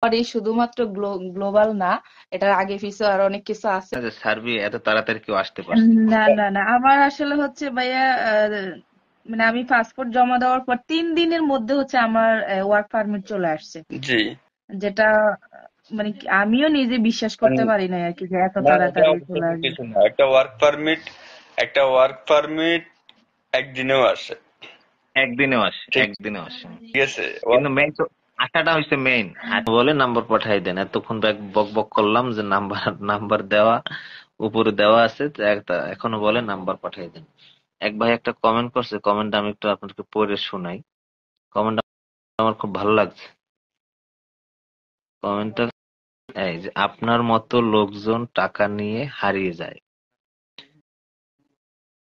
এই শুধুমাত্র গ্লোবাল না, এটার আগে পিছে আর অনেক কিছু আছে। যে সার্বিয়া এত তাড়াতাড়ি কেউ আসতে পারছে। না না না, আমার আসলে হচ্ছে ভাইয়া, মানে আমি পাসপোর্ট জমা দেওয়ার পর 3 দিনের মধ্যে হচ্ছে আমার ওয়ার্ক পারমিট চলে আসছে। জি। যেটা মানে আমিও নিজে বিশ্বাস করতে পারি না আর কি, যে এত না, এটা তাড়াতাড়ি চলে অবশ্যই আসবে। কিছু না। একটা ওয়ার্ক পারমিট একদিনেও আসে। একদিনেও আসে, ঠিক একদিনেও আসে। আছে। কিন্তু মেইন তো আসাটা হচ্ছে মেইন। বলে নাম্বার পাঠাই দেন, এতক্ষণ বক বক করলাম যে নাম্বার নাম্বার দেওয়া উপরে দেওয়া আছে, তো এখনো বলে নাম্বার পাঠাই দেন। এক ভাই একটা কমেন্ট করছে, কমেন্টটা আমি একটু আপনাদেরকে পড়ে শোনাই। কমেন্টটা আমার খুব ভালো লাগছে। কমেন্টটা এই যে, আপনার মতো লোকজন টাকা নিয়ে হারিয়ে যায়।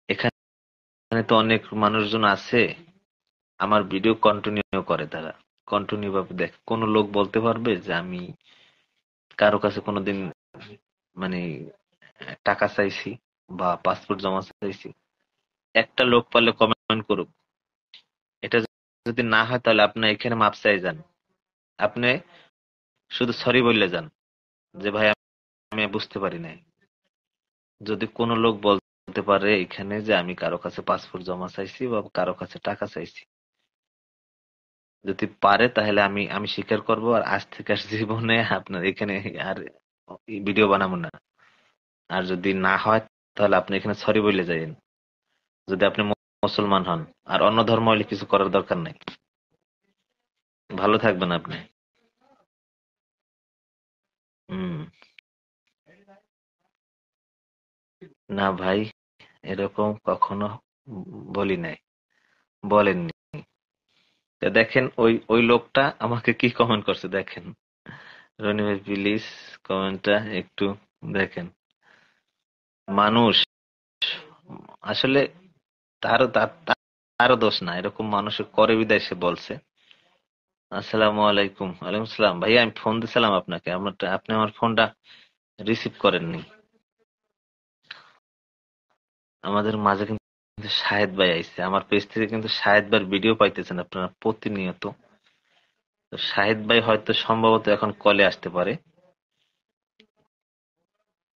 এখানে তো অনেক মানুষজন আছে, আমার ভিডিও কন্টিনিউ করে, তারা কন্টিনিউ ভাবে দেখ। কোন লোক বলতে পারবে যে আমি কারো কাছে কোনোদিন মানে টাকা চাইছি বা পাসপোর্ট জমা চাইছি? একটা লোক পারলে কমেন্ট করুক। এটা যদি না হয় তাহলে আপনি এখানে মাপ চাই যান। আপনি শুধু সরি বললে যান যে ভাই আমি বুঝতে পারি নাই। যদি কোনো লোক বলতে পারে এখানে যে আমি কারো কাছে পাসপোর্ট জমা চাইছি বা কারো কাছে টাকা চাইছি, যদি পারে তাহলে আমি আমি স্বীকার করব, আর আজ থেকে আর জীবনে আপনার এখানে আর ভিডিও বানাবো না। আর যদি না হয় তাহলে আপনি এখানে সরি বলে যাইন, যদি আপনি মুসলমান হন। আর অন্য ধর্ম হলে কিছু করার দরকার নাই। ভালো থাকবেন আপনি। হুম। না ভাই, এরকম কখনো বলি নাই, বলেননি। তা দেখেন ওই ওই লোকটা আমাকে কি কমেন্ট করছে দেখেন। রনি ভাই প্লিজ কমেন্টটা একটু দেখেন। মানুষ আসলে তারও দোষ না, এরকম মানুষের করে বিদায় সে বলছে। আসসালামু আলাইকুম। ওয়ালাইকুম সালাম। ভাইয়া আমি ফোন দিছিলাম আপনাকে, আপনি আমার ফোনটা রিসিভ করেননি। আমাদের মাঝে কিন্তু শাহেদ ভাই আইছে, আমার পেজ থেকে কিন্তু শাহেদ ভাইয়ের ভিডিও পাইতেছেন আপনারা প্রতিনিয়ত। তো শাহেদ ভাই হয়তো সম্ভবত এখন কলে আসতে পারে।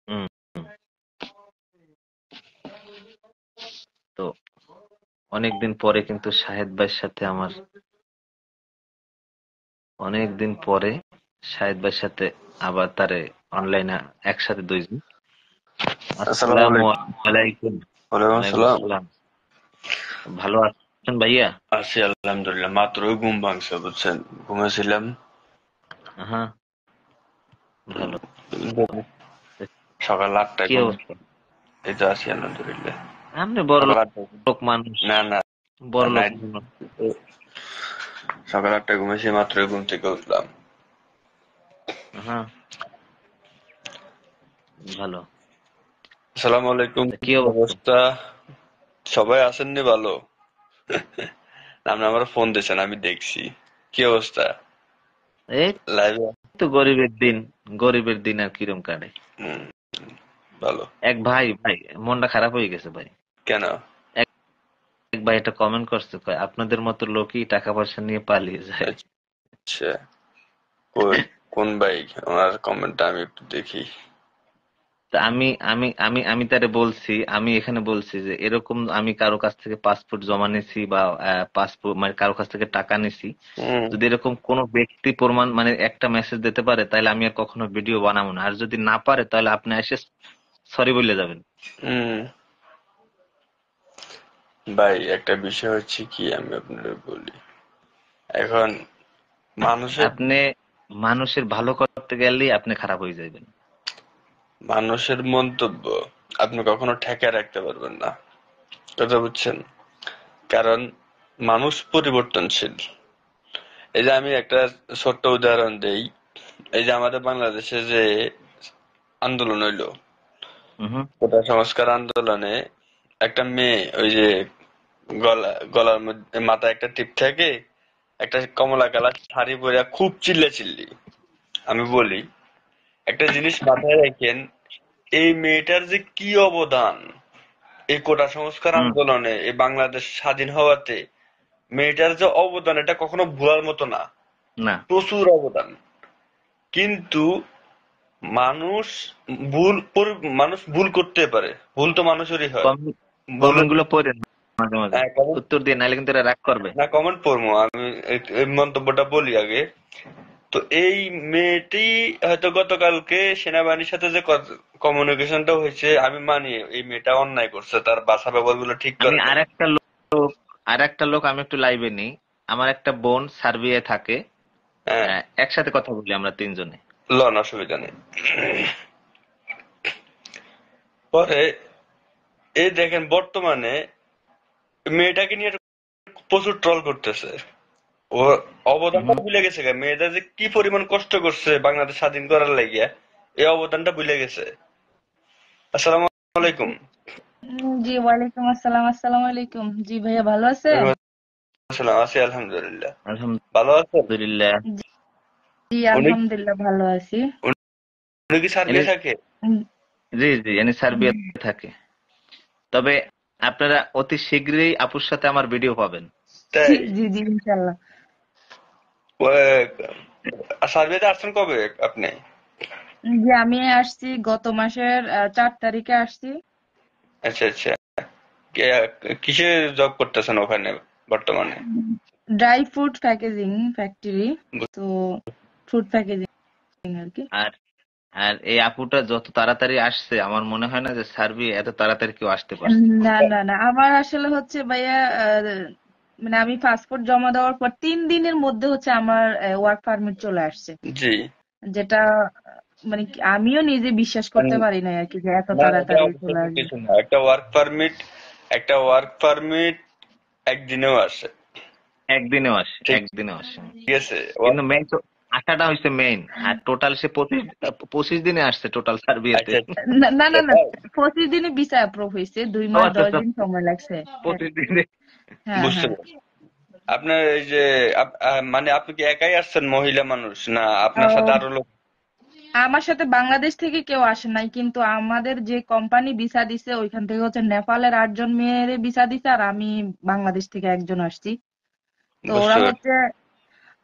হুম, হুম। তো অনেকদিন পরে কিন্তু শাহেদ ভাইয়ের সাথে আমার, অনেকদিন পরে শাহেদ ভাইয়ের সাথে আবার তারে অনলাইনে একসাথে দুইজন। আসসালামু আসসালামু আলাইকুম। আলাইকুম। ওয়ালাইকুম ওয়ালাইকুম আসসালাম। আসসালাম। ভালো আছেন ভাইয়া? আছি আলহামদুলিল্লাহ। মাত্রই ঘুম ভাঙছে, বুঝছেন, ঘুমেছিলাম। হ্যাঁ, ভালো। সকাল 8টায় কি ঘুম। অবস্থা? এই তো আছি আলহামদুলিল্লাহ। আপনি বড় সকাল 8টায় লোক মানুষ, না না, বড় লোক নাইট। মানুষ। সকাল 8টায় ঘুমেছি, মাত্রই ঘুম থেকে উঠলাম। হ্যাঁ, ভালো। আসসালামু আলাইকুম। তা কি কি অবস্থা? অবস্থা? সবাই আছেননি ভালো? আপনি আমার ফোন দিয়েছেন, আমি দেখছি। কি অবস্থা এই লাইভে? তো গরিবের দিন, গরিবের দিন আর কিরম কাটে। ভালো। এক ভাই মনটা খারাপ হয়ে গেছে ভাই। কেন? এক এক ভাই একটা কমেন্ট করছে, কয় আপনাদের মতো লোকই টাকা পয়সা নিয়ে পালিয়ে যায়। আচ্ছা, কই, কোন ভাই? ওনার কমেন্টটা আমি একটু দেখি। তা আমি আমি আমি আমি তারে বলছি, আমি এখানে বলছি যে এরকম আমি কারো কাছ থেকে পাসপোর্ট জমা নিছি বা পাসপোর্ট মানে কারো কাছ থেকে টাকা নিছি, হুম যদি এরকম কোন ব্যক্তি প্রমাণ মানে একটা মেসেজ দিতে পারে তাহলে আমি আর কখনো ভিডিও বানাবো না। আর যদি না পারে তাহলে আপনি এসে সরি বলে যাবেন। হুম। ভাই, একটা বিষয় হচ্ছে কি, আমি আপনাদের বলি। এখন মানুষের আপনি মানুষের ভালো করতে গেলেই আপনি খারাপ হয়ে যাবেন। মানুষের মন্তব্য আপনি কখনো ঠেকায় রাখতে পারবেন না, কথা বুঝছেন? কারণ মানুষ পরিবর্তনশীল। এই যে আমি একটা ছোট্ট উদাহরণ দেই। এই যে আমাদের বাংলাদেশে যে আন্দোলন হইলো, হুম। কোটা সংস্কার আন্দোলনে একটা মেয়ে, ওই যে গলার মধ্যে মাথায় একটা টিপ থাকে, একটা কমলা কালার শাড়ি পরে খুব চিল্লাচিল্লি। আমি বলি, একটা জিনিস মাথায় রাখেন, এই মেয়েটার যে কি অবদান এই কোটা সংস্কার হুম। আন্দোলনে, এই বাংলাদেশ স্বাধীন হওয়াতে, মেয়েটার যে অবদান এটা কখনো ভুলার মতো না। না। প্রচুর অবদান। কিন্তু মানুষ মানুষ ভুল করতে পারে, ভুল তো মানুষেরই হয়। কমেন্ট গুলো পড়েন মাঝে মাঝে, হ্যাঁ, উত্তর দিয়ে, নাহলে কিন্তু এরা রাগ করবে। না কমেন্ট পড়বো আমি, এই মন্তব্যটা বলি আগে। তো এই মেয়েটি হয়তো গতকালকে সেনাবাহিনীর সাথে যে কমিউনিকেশনটা হয়েছে, আমি মানি এই মেয়েটা অন্যায় করছে, তার ভাষা ব্যবহার গুলো ঠিক আমি করে নাই। আর একটা লোক আমি একটু লাইভে নেই। আমার একটা বোন সার্বিয়ায় থাকে, হ্যাঁ, একসাথে কথা বলি আমরা তিনজনে। লন অসুবিধা নেই। পরে এই দেখেন বর্তমানে মেয়েটাকে নিয়ে প্রচুর ট্রল করতেছে। ও অবদানটা হুম। ভুলে গেছে গা, মেয়েটা যে কি পরিমাণ কষ্ট করছে বাংলাদেশ স্বাধীন করার লাগিয়া, এই অবদানটা ভুলে গেছে। আসসালামু আলাইকুম। জি, ওয়ালাইকুম আসসালাম। আসসালামু আলাইকুম। জি ভাইয়া, ভালো আছেন? আসসালাম, আছি আলহামদুলিল্লাহ। ভালো আছেন? আলহামদুলিল্লাহ। জি, উনি আলহামদুলিল্লাহ ভালো আছি। উনি কি সার্বিয়া এনে থাকে? উম, জি জি, এনে সার্বিয়াতে থাকে। তবে আপনারা অতি শীঘ্রই আপুর সাথে আমার ভিডিও পাবেন। তাই? জি জি, ইনশাল্লাহ। সার্বিয়াতে আসছেন কবে আপনি? জি, আমি আসছি গত মাসের 4 তারিখে আসছি। আচ্ছা আচ্ছা। কিসে জব করতেছেন ওখানে বর্তমানে? ড্রাই ফ্রুট প্যাকেজিং ফ্যাক্টরি, তো ফ্রুট প্যাকেজিং আর কি। আর আর এই আপুটা যত তাড়াতাড়ি আসছে, আমার মনে হয় না যে সার্বিয়া এত তাড়াতাড়ি কেউ আসতে পারছে। না না না, আমার আসলে হচ্ছে ভাইয়া, মানে আমি পাসপোর্ট জমা দেওয়ার পর 3 দিনের মধ্যে হচ্ছে আমার ওয়ার্ক পারমিট চলে আসছে। জি। যেটা মানে আমিও নিজে বিশ্বাস করতে পারি না আর কি, যে এত না, এটা তাড়াতাড়ি চলে অবশ্যই আসবে। কিছু না। একটা ওয়ার্ক পারমিট একদিনেও আসে। একদিনেও আসে, ঠিক একদিনেও আসে। আছে। কিন্তু মেইন তো আসাটা হচ্ছে মেইন, আর টোটাল সে 25 দিনে আসছে টোটাল সার্বিয়াতে। আচ্ছা আচ্ছা। না না না না, 25 দিনে ভিসা অ্যাপ্রুভ হয়েছে, 2 ও মাস আচ্ছা 10 আচ্ছা, দিন সময় লাগছে। 25 দিনে। হ্যাঁ বুঝতে হ্যাঁ। পারছি। আপনার এই যে মানে আপনি কি একাই আসছেন, মহিলা মানুষ, না আপনার সাথে আহ, আরো লোক? আমার সাথে বাংলাদেশ থেকে কেউ আসে নাই, কিন্তু আমাদের যে কোম্পানি ভিসা দিছে ওইখান থেকে হচ্ছে নেপালের 8 জন মেয়ের ভিসা দিছে, আর আমি বাংলাদেশ থেকে একজন আসছি। তো বুঝতে পারছি।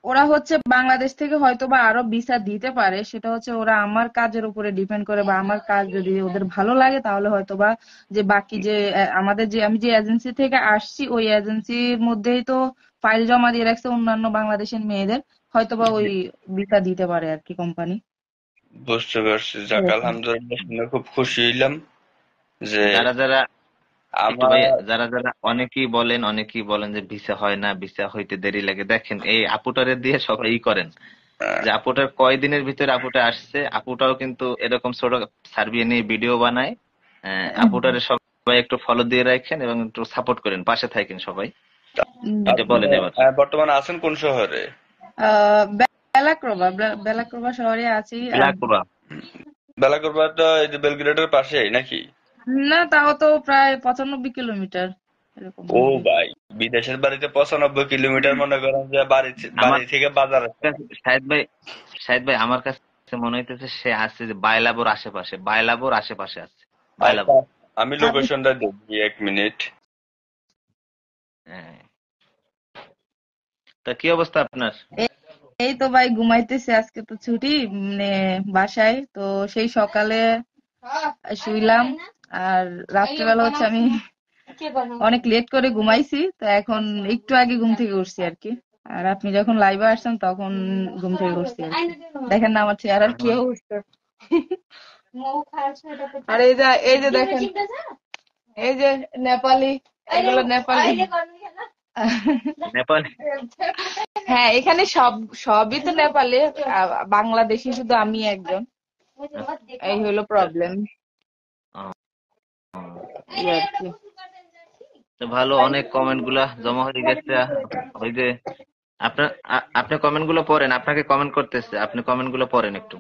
ওরা হচ্ছে বাংলাদেশ থেকে হয়তো বা আরো ভিসা দিতে পারে, সেটা হচ্ছে ওরা আমার কাজের উপরে ডিপেন্ড করে, বা আমার কাজ যদি ওদের ভালো লাগে তাহলে হয়তো বা, যে বাকি যে আমাদের যে আমি যে এজেন্সি থেকে আসছি ওই এজেন্সির মধ্যেই তো ফাইল জমা দিয়ে রাখছে অন্যান্য বাংলাদেশের মেয়েদের, হয়তো বা ওই ভিসা দিতে পারে আর কি কোম্পানি। বুঝতে পারছি। যাক, এরকম। আলহামদুলিল্লাহ, শুনে খুব খুশি হইলাম যে যারা যারা একটু আমার। ভাই, যারা যারা অনেকেই বলেন যে ভিসা হয় না, ভিসা হইতে দেরি লাগে, দেখেন এই আপুটারে দিয়ে সবাই করেন যে আপুটার কয়দিনের ভিতরে আপুটা আসছে। আপুটাও কিন্তু এরকম ছোট সার্বিয়া নিয়ে ভিডিও বানায়। আপুটারে সবাই একটু ফলো দিয়ে রাখেন এবং একটু সাপোর্ট করেন, পাশে থাকেন সবাই। এটা আপনি বলেন এবার। বর্তমানে আছেন কোন শহরে? বেলাক্রোবা শহরে আছি। ব্ল্যাকবা। বেলাগোরবা তো এই যে বেলগ্রেডের পাশেই নাকি? না, তাও তো প্রায় 95 কিলোমিটার এরকম ও হবে। ভাই, বিদেশের বাড়িতে 95 কিলোমিটার, মনে করেন যে বাড়ি আমার বাড়ি থেকে বাজার আছে। কাছে শাহেদ ভাই আমার কাছে মনে হইতেছে সে আছে যে বাইলাবোর আশেপাশে আছে। আচ্ছা, বাইলাবোর। আমি আমি লোকেশনটা দেখি 1 মিনিট। হ্যাঁ। তা কি অবস্থা আপনার? এই এই তো ভাই ঘুমাইতেছি, আজকে তো ছুটি, মানে বাসায় তো। সেই সকালে শুইলাম, আর রাত্রিবেলা হচ্ছে আমি অনেক লেট করে ঘুমাইছি, তো এখন একটু আগে ঘুম থেকে উঠছি আর কি। আর আপনি যখন লাইভে আসছেন তখন ঘুম থেকে উঠছি আর কি। দেখেন না আমার চেহারার কি অবস্থা। আর এই যে দেখেন, এই যে নেপালি, এগুলো নেপালি। নেপাল। হ্যাঁ, এখানে সবই তো নেপালে, বাংলাদেশি শুধু আমি একজন। এই হলো প্রবলেম। এই আর কি। তো ভালো, অনেক কমেন্ট গুলা জমা হয়ে গেছে। ওই যে আপনি কমেন্ট গুলো পড়েন, আপনাকে কমেন্ট করতেছে, আপনি কমেন্ট গুলো পড়েন একটু।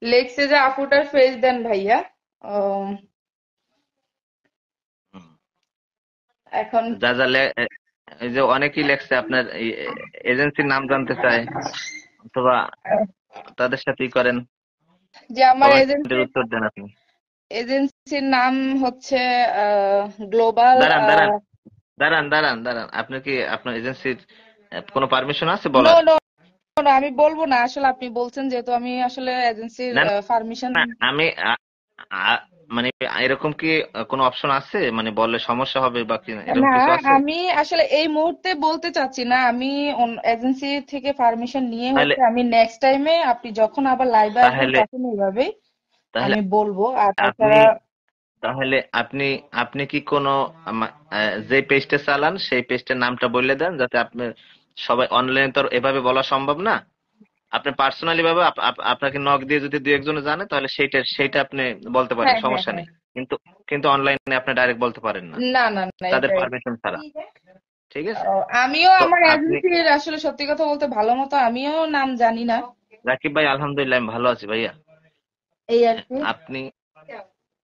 লেখছে যে আপুটার ফেস দেন ভাইয়া। উম, হুম। এখন যা যা এই যে অনেকেই লেখছে আপনার এজেন্সির নাম জানতে চায়, অথবা তাদের সাথেই করেন, যে আমার কমেন্টের উত্তর দেন আপনি। এজেন্সির নাম হচ্ছে গ্লোবাল। দাঁড়ান দাঁড়ান দাঁড়ান দাঁড়ান দাঁড়ান, আপনার কি আপনার এজেন্সির কোনো পারমিশন আছে নো বলার? নো না, আমি বলবো না আসলে, আপনি বলছেন যেহেতু আমি আসলে এজেন্সির না পারমিশন। না, আমি মানে এরকম কি কোনো অপশন আছে, মানে বললে সমস্যা হবে বা কি, এরকম না, কিছু আছে? আমি আসলে এই মুহূর্তে বলতে চাচ্ছি না। আমি এজেন্সি থেকে পারমিশন নিয়ে তাহলে হচ্ছে আমি নেক্সট টাইমে আপনি যখন আবার লাইভে আসবেন তাহলে তখন এইভাবেই তাহলে আমি বলবো। আর আপনি তাছাড়া তাহলে আপনি আপনি কি কোনো যে পেজটা চালান সেই পেজটার নামটা বলে দেন, যাতে আপনি সবাই অনলাইনে তো আর এভাবে বলা সম্ভব না। আপনি পার্সোনালি ভাবে আপনাকে নক দিয়ে যদি দুই একজন জানে তাহলে সেইটা আপনি বলতে পারেন, হ্যাঁ, হ্যাঁ, সমস্যা হ্যাঁ। নেই। কিন্তু কিন্তু অনলাইনে আপনি ডাইরেক্ট বলতে পারেন না, না, না, না, তাদের এটাই। পারমিশন ছাড়া। ঠিক আছে? আমিও তো আমার আপনি, এজেন্সির আসলে সত্যি কথা বলতে ভালো মতো আমিও নাম জানি না, রাকিব ভাই, আলহামদুলিল্লাহ আমি ভালো আছি ভাইয়া। এই আর কি। আপনি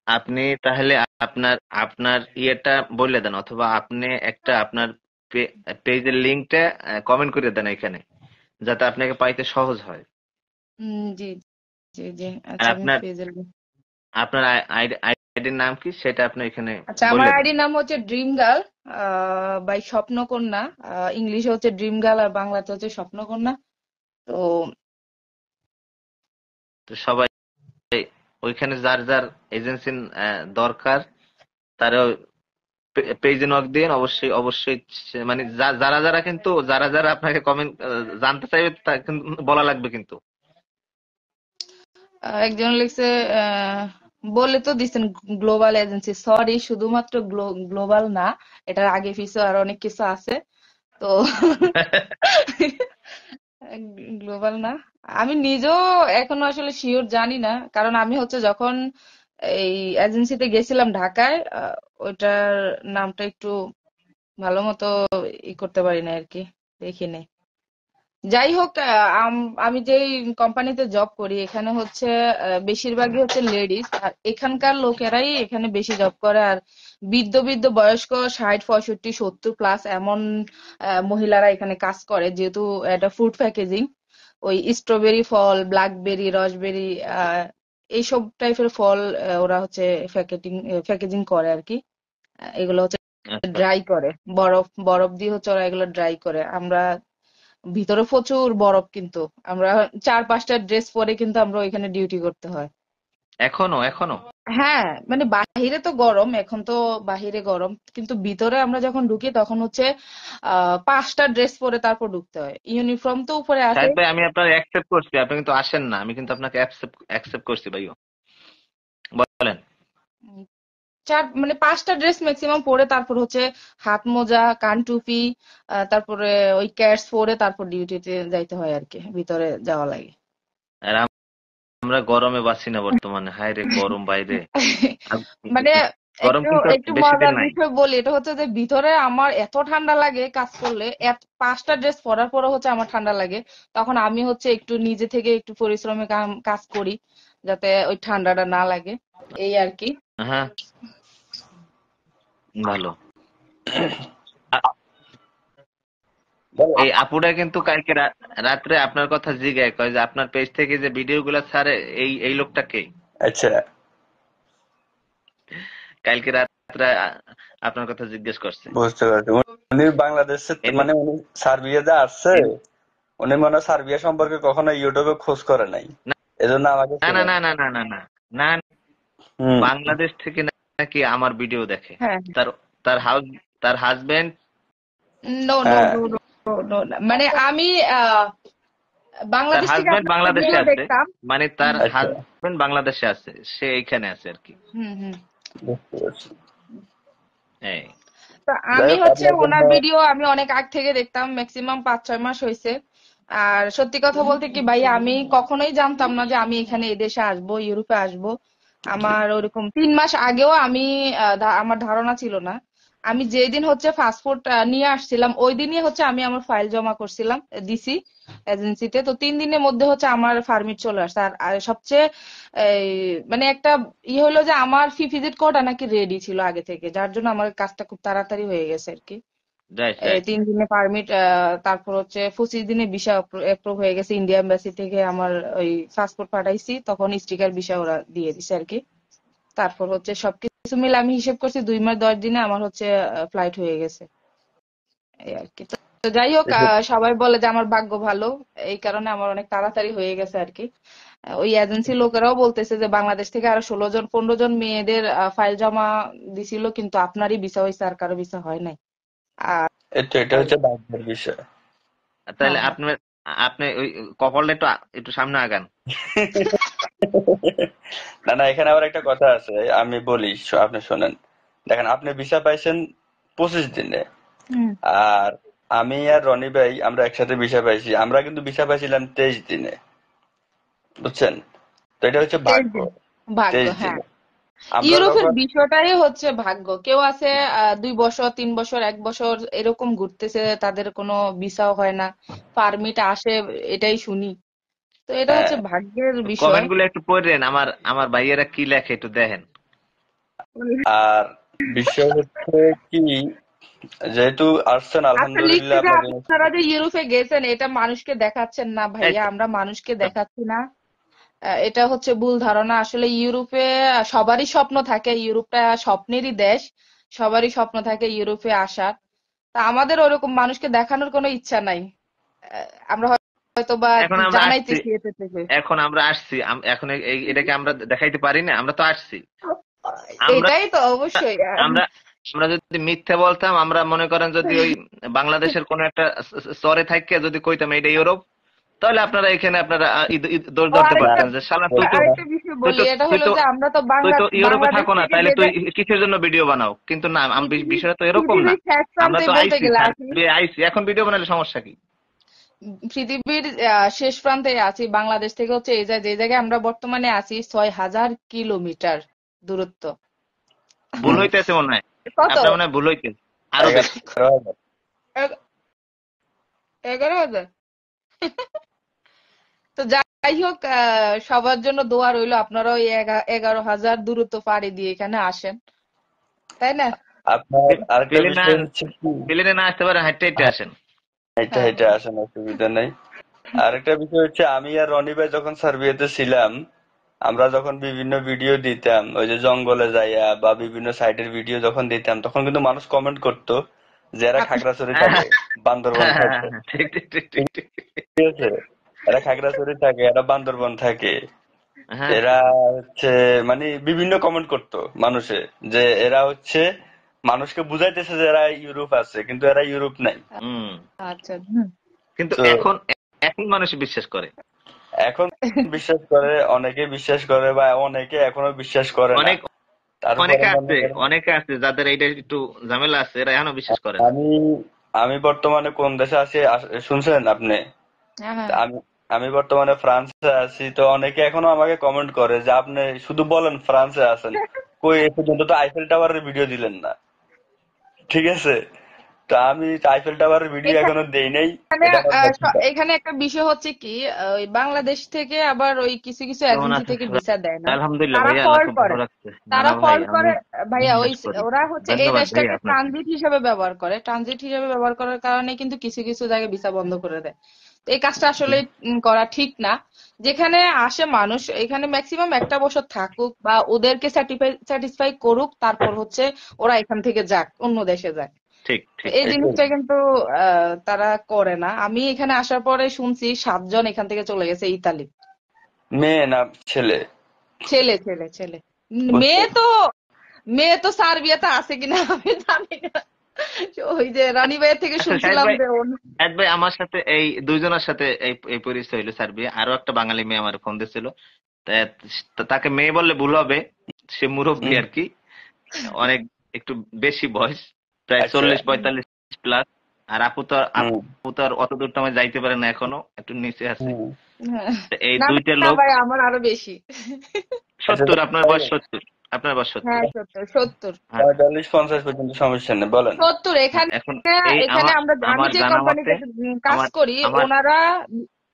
আপনি তাহলে আপনার আপনার ইয়েটা বলে দেন, অথবা আপনি একটা আপনার পেজের লিংকটা কমেন্ট করে দেন এখানে, যাতে আপনাকে পাইতে সহজ হয়। জি, জি, জি। আর আচ্ছা, আমি আপনার পেজের। আপনার আইডির নাম কি সেটা আপনি এখানে আচ্ছা, আমার বলে দেন। আইডির নাম হচ্ছে ড্রিম গার্ল বাই স্বপ্নকন্যা। ইংলিশে হচ্ছে ড্রিম গার্ল আর বাংলাতে হচ্ছে স্বপ্নকন্যা। তো তো সবাই ওইখানে যার যার এজেন্সি দরকার তারা পেজে নক দিন, অবশ্যই অবশ্যই। মানে যারা যারা কিন্তু যারা যারা আপনাকে কমেন্ট জানতে চাইবে তা কিন্তু বলা লাগবে কিন্তু। একজন লিখছে, আহ, বলে তো দিচ্ছেন গ্লোবাল এজেন্সি। সরি, শুধুমাত্র গ্লোবাল না, এটার আগে পিছু আর অনেক কিছু আছে। তো গ্লোবাল না, আমি নিজেও এখনো আসলে শিওর জানি না, কারণ আমি হচ্ছে যখন এই এজেন্সিতে গেছিলাম ঢাকায়, ওইটার নামটা একটু ভালো মতো করতে পারি না আর কি, দেখিনি। যাই হোক, আমি যেই কোম্পানিতে জব করি এখানে হচ্ছে বেশিরভাগই হচ্ছে লেডিস, আর এখানকার লোকেরাই এখানে বেশি জব করে। আর বৃদ্ধ বৃদ্ধ বয়স্ক 60, 65, 70 প্লাস এমন মহিলারা এখানে কাজ করে, যেহেতু এটা ফুড প্যাকেজিং। ওই স্ট্রবেরি ফল, ব্ল্যাকবেরি, রসবেরি, এইসব টাইপের ফল ওরা হচ্ছে প্যাকেজিং প্যাকেজিং করে আর কি। এগুলো হচ্ছে আচ্ছা, ড্রাই করে, বরফ বরফ দিয়ে হচ্ছে ওরা এগুলো ড্রাই করে। আমরা ভিতরে প্রচুর বরফ, কিন্তু আমরা 4-5টা ড্রেস পরে কিন্তু আমরা ওইখানে ডিউটি করতে হয়। এখনো এখনো? হ্যাঁ, মানে বাহিরে তো গরম, এখন তো বাহিরে গরম, কিন্তু ভিতরে আমরা যখন ঢুকি তখন হচ্ছে 5টা ড্রেস পরে তারপর ঢুকতে হয়। ইউনিফর্ম তো উপরে আছে। সাহেব ভাই, আমি আপনার অ্যাকসেপ্ট করছি, আপনি কিন্তু আসেন না, আমি কিন্তু আপনাকে অ্যাকসেপ্ট করছি ভাইও। বলেন। উম, মানে 5টা ড্রেস ম্যাক্সিমাম পরে তারপর হচ্ছে হাত মোজা, কান টুপি, তারপরে ওই ক্যাটস পরে তারপর ডিউটিতে যাইতে হয় আর কি, ভিতরে যাওয়া লাগে। আর আমরা গরমে বাঁচি না বর্তমানে, হায় রে গরম বাইরে। আর মানে গরম একটু কিন্তু আর একটু বেশি দিন মজার নাই। বিষয় বলি, এটা হচ্ছে যে ভিতরে আমার এত ঠান্ডা লাগে কাজ করলে, 5টা ড্রেস পরার পরে হচ্ছে আমার ঠান্ডা লাগে। তখন আমি হচ্ছে একটু নিজে থেকে একটু পরিশ্রমে কাজ করি, যাতে ওই ঠান্ডাটা না লাগে, এই আর কি। হ্যাঁ, ভালো। আ- বলো। এই আপুটা কিন্তু কালকে রাত্রে আপনার কথা জিজ্ঞাসা কয় যে আপনার পেজ থেকে যে ভিডিও গুলা ছাড়ে, এই এই লোকটা কে? আচ্ছা, কালকে রাত্রে আপনার কথা জিজ্ঞেস করছে। বুঝতে পারছি। উনি বাংলাদেশে, এনে মানে উনি সার্বিয়াতে আসছে। এনে- উনি মনে হয় সার্বিয়া সম্পর্কে কখনো ইউটিউবে খোঁজ করে নাই, না এজন্য আমাকে না চেনে না না। না না না না না না, হুম। বাংলাদেশ থেকে নাকি আমার ভিডিও দেখে। হ্যাঁ, তার তার হাউস তার হাজবেন্ড নো, নো, হ্যাঁ, নো, নো, নো, মানে আমি তার বাংলাদেশ থেকে হাজবেন্ড আপনার বাংলাদেশে ভিডিও আছে, দেখতাম। মানে তার হুম, আচ্ছা, হাজবেন্ড বাংলাদেশে আছে, সে এইখানে আছে আর কি। হুম, হুম। বুঝতে পারছি। এই তো যাই আমি হোক, হচ্ছে আপনার জন্য। ওনার ভিডিও আমি অনেক আগ থেকে দেখতাম, ম্যাক্সিমাম 5-6 মাস হয়েছে। আর সত্যি কথা বলতে কি ভাই, আমি কখনোই জানতাম না যে আমি এখানে এদেশে আসবো, ইউরোপে আসবো। আমার ওরকম 3 মাস আগেও আমি আমার ধারণা ছিল না। আমি যেদিন হচ্ছে পাসপোর্ট নিয়ে আসছিলাম ওই দিনই হচ্ছে আমি আমার ফাইল জমা করছিলাম, দিছি এজেন্সিতে। তো 3 দিনের মধ্যে হচ্ছে আমার পারমিট চলে আসছে। আর আর সবচেয়ে এই মানে একটা হলো যে আমার ভিজিট কোডটা নাকি রেডি ছিল আগে থেকে, যার জন্য আমার কাজটা খুব তাড়াতাড়ি হয়ে গেছে আর কি। Right right. 3 দিনে পারমিট, তারপর হচ্ছে 25 দিনে ভিসা অ্যাপ্রুভ হয়ে গেছে। ইন্ডিয়া এম্বাসি থেকে আমার ওই পাসপোর্ট পাঠাইছি, তখন স্টিকার ভিসা ওরা দিয়ে দিছে আর কি। তারপর হচ্ছে সবকিছু মিলে আমি হিসেব করছি 2 মাস 10 দিনে আমার হচ্ছে ফ্লাইট হয়ে গেছে, এই আর কি। তো যাই হোক, সবাই বলে যে আমার ভাগ্য ভালো, এই কারণে আমার অনেক তাড়াতাড়ি হয়ে গেছে আর কি। ওই এজেন্সির লোকেরাও বলতেছে যে বাংলাদেশ থেকে আরো 16 জন 15 জন মেয়েদের ফাইল জমা দিছিল, কিন্তু আপনারই ভিসা হয়েছে, আর কারো ভিসা হয় নাই। আর এটা হচ্ছে ভাগ্যের বিষয়। তাহলে হ্যাঁ, হ্যাঁ। আপনি আপনি ওই কপালটা একটু একটু সামনে আগান। না না, এখানে আবার একটা কথা আছে, আমি বলি, আপনি শোনেন। দেখেন, আপনি ভিসা পাইছেন 25 দিনে, হুম। আর আমি আর রনি ভাই আমরা একসাথে ভিসা পাইছি, আমরা কিন্তু ভিসা পাইছিলাম 23 দিনে, বুঝছেন? তো এটা হচ্ছে 23 ভাগ্য। দিন ভাগ্য, তেইশ হ্যাঁ। দিনে আমরা ইউরোপের যখন বিষয়টাই হচ্ছে ভাগ্য। কেউ আছে 2 বছর 3 বছর 1 বছর এরকম ঘুরতেছে, তাদের কোনো ভিসাও হয় না, পারমিট আসে, এটাই শুনি। তো এটা হ্যাঁ, হচ্ছে ভাগ্যের বিষয়। কমেন্ট গুলো একটু পড়েন, আমার আমার ভাইয়েরা কি লেখে একটু দেখেন। আর বিষয় হচ্ছে কি, যেহেতু আসছেন আচ্ছা, লিখছে আলহামদুলিল্লাহ যে আপনার জন্য। আপনারা যে ইউরোপে গেছেন এটা মানুষকে দেখাচ্ছেন না এই ভাইয়া, আমরা মানুষকে তো, দেখাচ্ছি না। এটা হচ্ছে ভুল ধারণা। আসলে ইউরোপে সবারই স্বপ্ন থাকে, ইউরোপটা স্বপ্নেরই দেশ, সবারই স্বপ্ন থাকে ইউরোপে আসার। তা আমাদের ওরকম মানুষকে দেখানোর কোনো ইচ্ছা নাই। আমরা হয়তো বা এখন আমরা আসছি, জানাইতেছি এতে থেকে। এখন আমরা আসছি, এখন এটাকে আমরা দেখাইতে পারি না, আমরা তো আসছি। আমরা এটাই তো অবশ্যই। আমরা আমরা যদি মিথ্যে বলতাম, আমরা মনে করেন যদি ওই বাংলাদেশের কোন একটা চরে থাইকে যদি কইতাম এটা ইউরোপ, তাহলে আপনারা এখানে আপনারা দোষ ও ধরতে আরেকটা পারতেন যে শালা তুই তো আরেকটা বিষয় তুই বলি, তো এটা তুই হলো তো যে আমরা তো তুই তো ইউরোপে বাংলাদেশ থাকো না, থেকে তাইলে যে তুই কিসের জন্য ভিডিও বানাও? কিন্তু না, বিষয়টা তো এরকম না। পৃথিবীর শেষ আমরা প্রান্তে তো বলতে আইসি গেলে স্যার, আছি, আইসি, এখন ভিডিও বানালে সমস্যা কি? পৃথিবীর শেষ প্রান্তে আছি। বাংলাদেশ থেকে হচ্ছে এই যে জায়গায় আমরা বর্তমানে আছি 6,000 কিলোমিটার দূরত্ব। ভুল হইতেছে মনে হয়, কত? আপনার মনে হয় ভুল হইতেছে, আরো বেশি। 11,000। এগ- 11,000। তো যাই হোক, সবার জন্য দোয়া রইলো, আপনারা ওই 11,000 দূরত্ব পাড়ি দিয়ে এখানে আসেন, তাই না? আপনার আরেকটা প্লেনে না, বিষয় হচ্ছে কি, প্লেনে না আসতে পারে, হাঁটতে হাঁটতে আসেন। এটা হ্যাঁ, এটা আসেন, অসুবিধা নেই। আরেকটা বিষয় হচ্ছে, আমি আর রনি ভাই যখন সার্বিয়াতে ছিলাম, আমরা যখন বিভিন্ন ভিডিও দিতাম, ওই যে জঙ্গলে যাইয়া বা বিভিন্ন সাইটের ভিডিও যখন দিতাম, তখন কিন্তু মানুষ কমেন্ট করতো যে এরা আপনি খাগড়াছড়ি থাকে, বান্দরবন থাকে, ঠিক ঠিক ঠিক ঠিক ঠিক। ঠিক আছে? এরা খাগড়াছড়ি থাকে, এরা বান্দরবন থাকে, হ্যাঁ। এরা হচ্ছে, মানে বিভিন্ন কমেন্ট করতো মানুষে, যে এরা হচ্ছে মানুষকে বুঝাইতেছে যে এরা ইউরোপ আছে, কিন্তু এরা ইউরোপ নাই। হুম। আচ্ছা। কিন্তু তো এখন এখন মানুষ বিশ্বাস করে। এখন বিশ্বাস করে, অনেকে বিশ্বাস করে, বা অনেকে এখনো বিশ্বাস করে না। অনেক তারপরে অনেকে মনে আছে, করেন, অনেকে আছে যাদের এইটা একটু ঝামেলা আছে, এরা এখনো বিশ্বাস করে না। আমি আমি বর্তমানে কোন দেশে আছি শুনছেন আপনি? হ্যাঁ, তা হ্যাঁ। আমি বর্তমানে ফ্রান্সে আছি। তো অনেকে এখনো আমাকে কমেন্ট করে যে আপনি শুধু বলেন ফ্রান্সে আছেন, কই এ পর্যন্ত তো আইফেল টাওয়ারের ভিডিও দিলেন না, ঠিক আছে? তো আমি আইফেল টাওয়ারের ভিডিও এখনো দেই নাই, এখানে এটা আমার ব্যর্থতা। এখানে একটা বিষয় হচ্ছে কি, ওই বাংলাদেশ থেকে আবার ওই কিছু কিছু কেমন এজেন্সি আছেন থেকে সবাই? ভিসা দেয় না। আলহামদুলিল্লাহ তারা ভাইয়া, আল্লাহ ফল্ট খুব ভালো করে, রাখছে। না তারা না ভাই, ফল্ট আমি করে। ভাইয়া ওই বিশ্বাস করি। ওরা হচ্ছে এই ধন্যবাদ ভাই দেশটাকে আপনাকে। ট্রানজিট হিসেবে ব্যবহার করে, ট্রানজিট হিসেবে ব্যবহার করার কারণে কিন্তু কিছু কিছু জায়গায় ভিসা বন্ধ করে দেয়। তো এই কাজটা আসলে করা ঠিক না। যেখানে আসে মানুষ, এখানে ম্যাক্সিমাম 1 বছর থাকুক বা ওদেরকে স্যাটিসফাই করুক, তারপর হচ্ছে ওরা এখান থেকে যাক, অন্য দেশে যাক। ঠিক তো ঠিক। এই এটাই। জিনিসটা কিন্তু তারা করে না। আমি এখানে আসার পরে শুনছি 7 জন এখান থেকে চলে গেছে ইতালি। মেয়ে না ছেলে? ছেলে, ছেলে, ছেলে। মেয়ে বুঝছেন? তো মেয়ে তো সার্বিয়াতে আছে কিনা আমি জানি না। ওই যে রানী ভাইয়ের থেকে আচ্ছা শাহেদ শুনছিলাম ভাই, যে শাহেদ ভাই আমার সাথে এই দুইজনের সাথে এই এই পরিচয় হইলো সার্বিয়া। আরো একটা বাঙালি মেয়ে আমার ফোন দিছিল। তাকে মেয়ে বললে ভুল হবে, সে মুরব্বী হুম, আর কি, অনেক একটু বেশি বয়স, প্রায় আচ্ছা। 40-45+। আর হুম, আপু তো আর অত দূর সময় যাইতে পারে না, এখনো একটু নিচে আছে। হুম। তো এই না, দুইটা না লোক ভাই, আমার আরো বেশি। 70, আপনার বয়স 70, আপনার বয়স 70। হ্যাঁ, 70, 70। হ্যাঁ। 45-50 পর্যন্ত সমস্যা নেই, বলেন। 70 হ্যাঁ, এখানে। এখন এই এখানে আমার আমি আমার যে জানা মতে, কোম্পানিতে কাজ আমার করি, আমার ওনারা,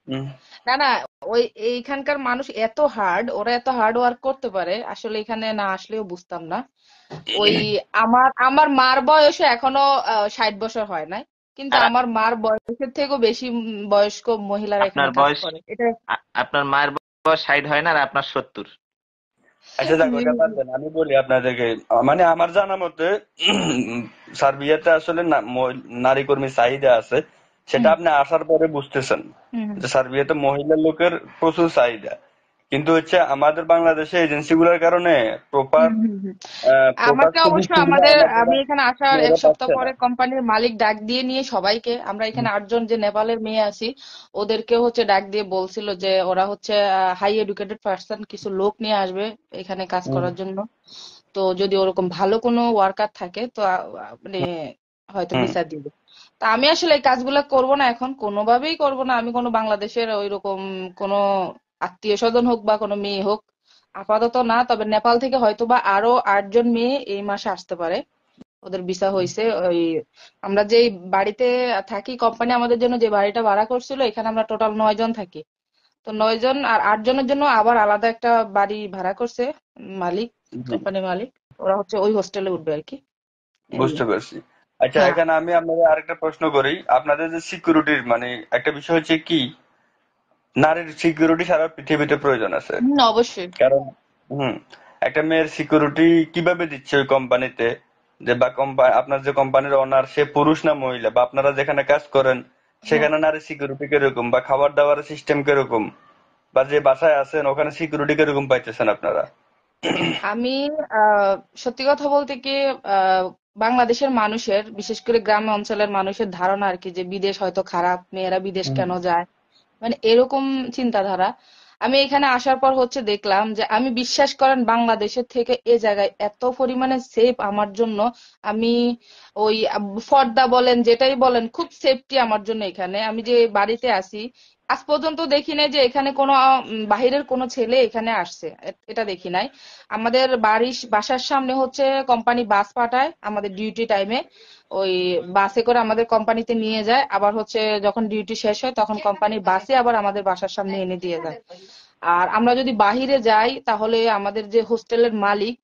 হুম, না না, ওই এইখানকার মানুষ এত হার্ড, ওরা এত হার্ড ওয়ার্ক করতে পারে, আসলে এখানে না আসলেও বুঝতাম না। ওই আমার আমার মার বয়সে এখনো 60 বছর হয় নাই, কিন্তু আর আমার মার বয়সের থেকেও বেশি বয়স্ক মহিলারা আপনার এখানে কাজ বয়স, করে এটা। আপনার মায়ের বয়স 60 হয় না, আর আপনার 70। আচ্ছা যাক, জি, ওটা বাদ জি। দেন। আমি বলি আপনাদেরকে, মানে আমার জানা মতে সার্বিয়াতে আসলে নারী কর্মী চাহিদা আছে, সেটা আপনি আসার পরে বুঝতেছেন যে সার্বিয়াতে মহিলা লোকের প্রচুর চাহিদা, কিন্তু হচ্ছে আমাদের বাংলাদেশে এজেন্সি গুলোর কারণে প্রপার প্রপার আমাকে সুযোগ অবশ্য সুবিধা আমি এখানে আসার এক মেয়েরা সপ্তাহ পাচ্ছে না। পরে কোম্পানির মালিক ডাক দিয়ে নিয়ে সবাইকে, আমরা এখানে 8 জন যে নেপালের মেয়ে আছি ওদেরকে হচ্ছে ডাক দিয়ে বলছিল যে ওরা হচ্ছে হাই এডুকেটেড পার্সন কিছু লোক নিয়ে আসবে এখানে কাজ করার জন্য। তো যদি ওরকম ভালো কোনো ওয়ার্কার থাকে তো মানে হয়তো হুম। ভিসা দিবে। তা আমি আসলে এই কাজগুলো করব না, এখন কোনোভাবেই করব না। আমি কোনো বাংলাদেশের ওইরকম কোনো আত্মীয় স্বজন হোক বা কোনো মেয়ে হোক আপাতত না, তবে নেপাল থেকে হয়তো বা আরো 8 জন মেয়ে এই মাসে আসতে পারে, ওদের ভিসা হয়েছে। ওই আমরা যেই বাড়িতে থাকি, কোম্পানি আমাদের জন্য যে বাড়িটা ভাড়া করছিল, এখানে আমরা টোটাল 9 জন থাকি। তো 9 জন আর 8 জনের জন্য আবার আলাদা একটা বাড়ি ভাড়া করছে মালিক, জি, কোম্পানির মালিক। ওরা হচ্ছে ওই হোস্টেলে উঠবে আর কি। এই বুঝতে পারছি। আচ্ছা, হ্যাঁ। এখানে আমি আপনাদের আরেকটা প্রশ্ন করি। আপনাদের যে সিকিউরিটির মানে একটা বিষয় হচ্ছে কি, নারীর সিকিউরিটি সারা পৃথিবীতে প্রয়োজন আছে। অবশ্যই। কারণ হুম, একটা মেয়ের সিকিউরিটি কিভাবে দিচ্ছে ওই কোম্পানিতে, যে বা আপনার যে কোম্পানির ওনার সে পুরুষ না মহিলা, বা আপনারা যেখানে কাজ করেন হ্যাঁ, সেখানে নারী সিকিউরিটি কিরকম, বা খাবার দাবারের সিস্টেম কিরকম, বা যে বাসায় আছেন ওখানে সিকিউরিটি কিরকম পাইতেছেন আপনারা? আমি আহ সত্যি কথা বলতে কি, আহ বাংলাদেশের মানুষের, বিশেষ করে গ্রাম অঞ্চলের মানুষের ধারণা আর কি যে বিদেশ হয়তো খারাপ, মেয়েরা বিদেশ হুম, কেন যায়, মানে এরকম চিন্তাধারা। আমি এখানে আসার পর হচ্ছে দেখলাম যে আমি, বিশ্বাস করেন, বাংলাদেশের থেকে এ জায়গায় এত পরিমাণে সেফ আমার জন্য। আমি ওই ফর্দা বলেন যেটাই বলেন, খুব সেফটি আমার জন্য এখানে। আমি যে বাড়িতে আছি আজ পর্যন্ত দেখি নাই যে এখানে কোনো বাহিরের কোনো ছেলে এখানে আসছে, এটা দেখি নাই। আমাদের বাসার সামনে হচ্ছে কোম্পানি বাস পাঠায় আমাদের ডিউটি টাইমে। ওই বাসে করে আমাদের কোম্পানিতে নিয়ে যায়, আবার হচ্ছে যখন ডিউটি শেষ হয় তখন কোম্পানির বাসে আবার আমাদের বাসার সামনে এনে দিয়ে যায়। আর আমরা যদি বাহিরে যাই তাহলে আমাদের যে হোস্টেলের মালিক,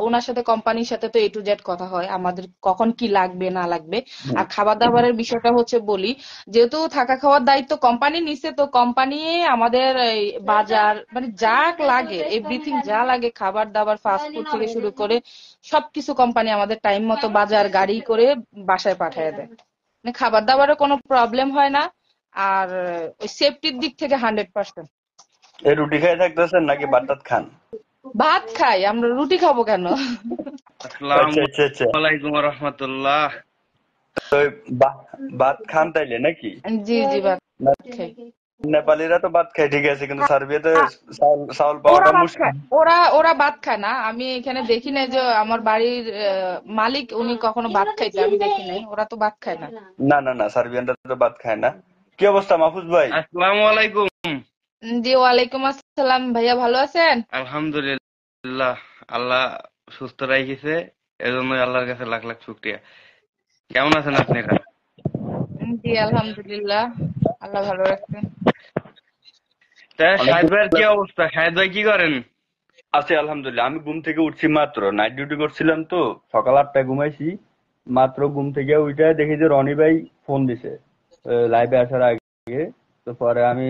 ওনার সাথে কোম্পানির সাথে তো A to Z কথা হয় আমাদের কখন কি লাগবে না লাগবে। হুম, আর খাবার দাবারের বিষয়টা হচ্ছে বলি, যেহেতু থাকা খাওয়ার দায়িত্ব কোম্পানি নিছে, তো কোম্পানি আমাদের এই বাজার মানে যা লাগে, এভরিথিং যা লাগে, খাবার দাবার ফাস্ট ফুড থেকে শুরু করে সবকিছু কোম্পানি আমাদের টাইম মতো বাজার গাড়ি করে বাসায় পাঠিয়ে দেয়। মানে খাবার দাবারের কোনো প্রবলেম হয় না। আর ওই সেফটির দিক থেকে 100%। এই রুটি খেয়ে থাকতেছেন নাকি ভাত টাত খান? ভাত খাই, আমরা রুটি খাবো কেন? আচ্ছা আসসালামু আচ্ছা আচ্ছা, আলাইকুম রহমতুল্লাহ। তো ভাত খান তাইলে নাকি? জি জি, ভাত না, খাই। নেপালিরা তো ভাত খায় ঠিক আছে, কিন্তু সার্বিয়াতে আ- চাউল চাউল ওরা পাওয়াটা ভাত খায়, মুশকিল। ওরা ওরা ভাত খায় না। আমি এখানে দেখি নাই যে আমার বাড়ির মালিক উনি কখনো ভাত খাইতে, আমি দেখি নাই। ওরা তো ভাত খায় না। না না না, সার্বিয়ানরা তো ভাত খায় না। কি অবস্থা মাহফুজ ভাই? আসসালামু আলাইকুম। জি, ওয়ালাইকুম আসসালাম। ভাইয়া ভালো আছেন? আলহামদুলিল্লাহ, আল্লাহ সুস্থ রাখিছে, এজন্যই আল্লাহর কাছে লাখ লাখ শুকরিয়া। কেমন আছেন আপনারা? জি, আলহামদুলিল্লাহ, আল্লাহ ভালো রাখছে। তা শাহেদ অনেকদিন ভাইয়ের কি পরে অবস্থা? শাহেদ ভাই কি করেন? আছি আলহামদুলিল্লাহ। আমি ঘুম থেকে উঠছি মাত্র, নাইট ডিউটি করছিলাম তো, সকাল 8টায় ঘুমাইছি। মাত্র ঘুম থেকে উঠে দেখি যে রনি ভাই ফোন দিছে লাইভে আসার আগে। তো পরে আমি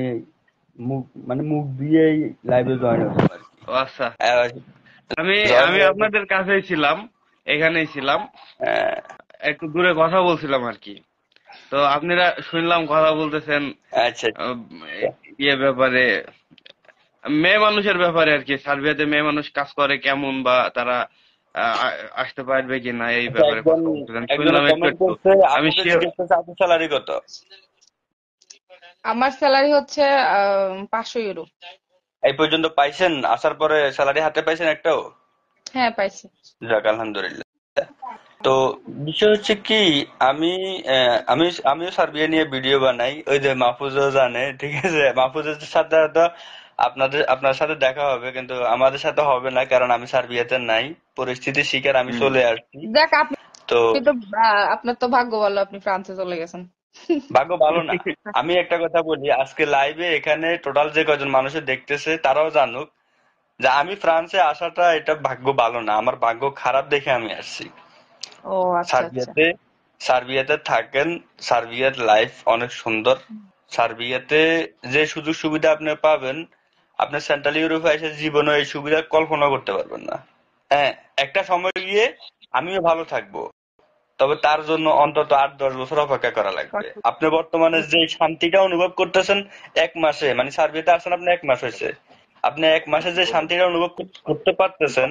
মুখ দিয়েই লাইভে জয়েন হলাম আর কি। ও আচ্ছা, আহ, আমি জয়েন আমি হয়ে আপনাদের কাছেই ছিলাম, এখানেই ছিলাম, আহ, একটু দূরে কথা বলছিলাম আর কি। তো আপনারা শুনলাম কথা বলতেছেন আচ্ছা আহ, আচ্ছা। ইয়ে ব্যাপারে, মেয়ে মানুষের ব্যাপারে আর কি, সার্বিয়াতে মেয়ে মানুষ কাজ করে কেমন, বা তারা আসতে পারবে কিনা, এই আচ্ছা, ব্যাপারে একজন কথা বলতেছেন, একজনে শুনলাম একটু কমেন্ট একটু। করছে, আমি আপুকে শিওর। জিজ্ঞেস করছে আপুর স্যালারি কত? আমার স্যালারি হচ্ছে 500 ইউরো। এই পর্যন্ত পাইছেন? আসার পরে স্যালারি হাতে পাইছেন একটাও? হ্যাঁ, পাইছি। যাক আলহামদুলিল্লাহ। তো বিষয় হচ্ছে কি, আমি আমিও সার্বিয়া নিয়ে ভিডিও বানাই, ওই যে মাহফুজও জানে, ঠিক আছে? মাহফুজের সাথে হয়তো আপনার সাথে দেখা হবে, কিন্তু আমাদের সাথে হবে না, কারণ আমি সার্বিয়াতে নাই, পরিস্থিতির শিকার আমি হুম। চলে আসছি। দেখ, আপনি তো তো আপনার তো ভাগ্য ভালো, আপনি ফ্রান্সে চলে গেছেন। ভাগ্য ভালো না। আমি একটা কথা বলি, আজকে লাইভে এখানে টোটাল যে কজন মানুষের দেখতেছে তারাও জানুক যে আমি ফ্রান্সে আসাটা এটা ভাগ্য ভালো না, আমার ভাগ্য খারাপ দেখে আমি আসছি। ও আচ্ছা আচ্ছা। সার্বিয়াতে সার্বিয়াতে থাকেন, সার্বিয়ার লাইফ অনেক সুন্দর। সার্বিয়াতে যে সুযোগ সুবিধা আপনি পাবেন, আপনি সেন্ট্রাল ইউরোপে এসে জীবনে এই সুবিধা কল্পনা করতে পারবেন না। হ্যাঁ, একটা সময় গিয়ে আমিও ভালো থাকবো, তবে তার জন্য অন্তত 8-10 বছর অপেক্ষা করা লাগবে। আপনি বর্তমানে যে শান্তিটা অনুভব করতেছেন 1 মাসে, মানে সার্বিয়াতে আসেন আপনি 1 মাস হয়েছে, আপনি 1 মাসে যে শান্তিটা অনুভব করতে পারতেছেন,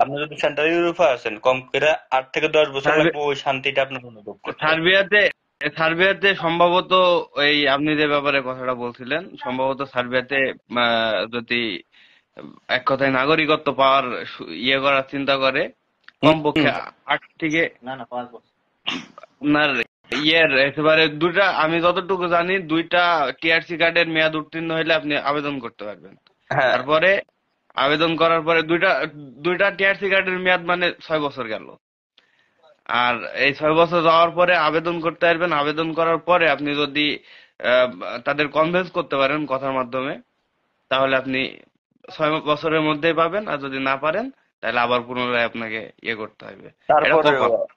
আপনি যদি সেন্ট্রাল ইউরোপে আসেন কম করে 8 থেকে 10 বছর লাগবে ওই শান্তিটা আপনার অনুভব করতে। সার্বিয়াতে সার্বিয়াতে সম্ভবত ওই আপনি যে ব্যাপারে কথাটা বলছিলেন, সম্ভবত সার্বিয়াতে যদি এক কথায় নাগরিকত্ব পাওয়ার ইয়ে করার চিন্তা করে, কমপক্ষে 8 থেকে আপনার ইয়ের একেবারে দুইটা, আমি যতটুকু জানি 2টা টিআরসি কার্ডের মেয়াদ উত্তীর্ণ হলে আপনি আবেদন করতে পারবেন। হ্যাঁ, তারপরে আবেদন করার পরে দুইটা টিআরসি কার্ডের মেয়াদ মানে 6 বছর গেল। আর এই 6 বছর যাওয়ার পরে আবেদন করতে পারবেন। আবেদন করার পরে আপনি যদি আহ, তাদের কনভিন্স করতে পারেন কথার মাধ্যমে, তাহলে আপনি 6 বছরের মধ্যেই পাবেন। আর যদি না পারেন তাহলে আবার পুনরায় আপনাকে ইয়ে করতে হবে। এটা তারপরে কপাল।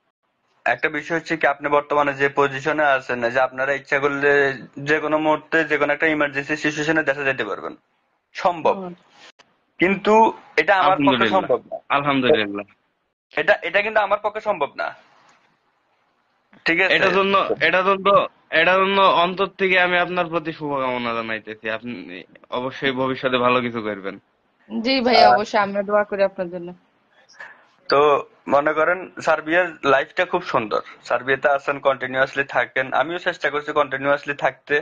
একটা বিষয় হচ্ছে কি, আপনি বর্তমানে যে পজিশনে আছেন, যে আপনারা ইচ্ছা করলে যে কোনো মুহূর্তে যে কোনো একটা ইমার্জেন্সি সিচুয়েশনে দেশে যেতে পারবেন, সম্ভব। কিন্তু এটা আমার পক্ষে আলহামদুলিল্লাহ, সম্ভব না। আলহামদুলিল্লাহ। এটা এটা কিন্তু আমার পক্ষে সম্ভব না, ঠিক আছে? এটার জন্য অন্তর থেকে আমি আপনার প্রতি শুভকামনা জানাইতেছি। আপনি অবশ্যই ভবিষ্যতে ভালো কিছু করবেন। জি ভাইয়া, আর অবশ্যই আমরা দোয়া করি আপনার জন্য। তো মনে করেন সার্বিয়ার লাইফটা খুব সুন্দর। সার্বিয়াতে আছেন, কন্টিনিউয়াসলি থাকেন, আমিও চেষ্টা করছি কন্টিনিউয়াসলি থাকতে।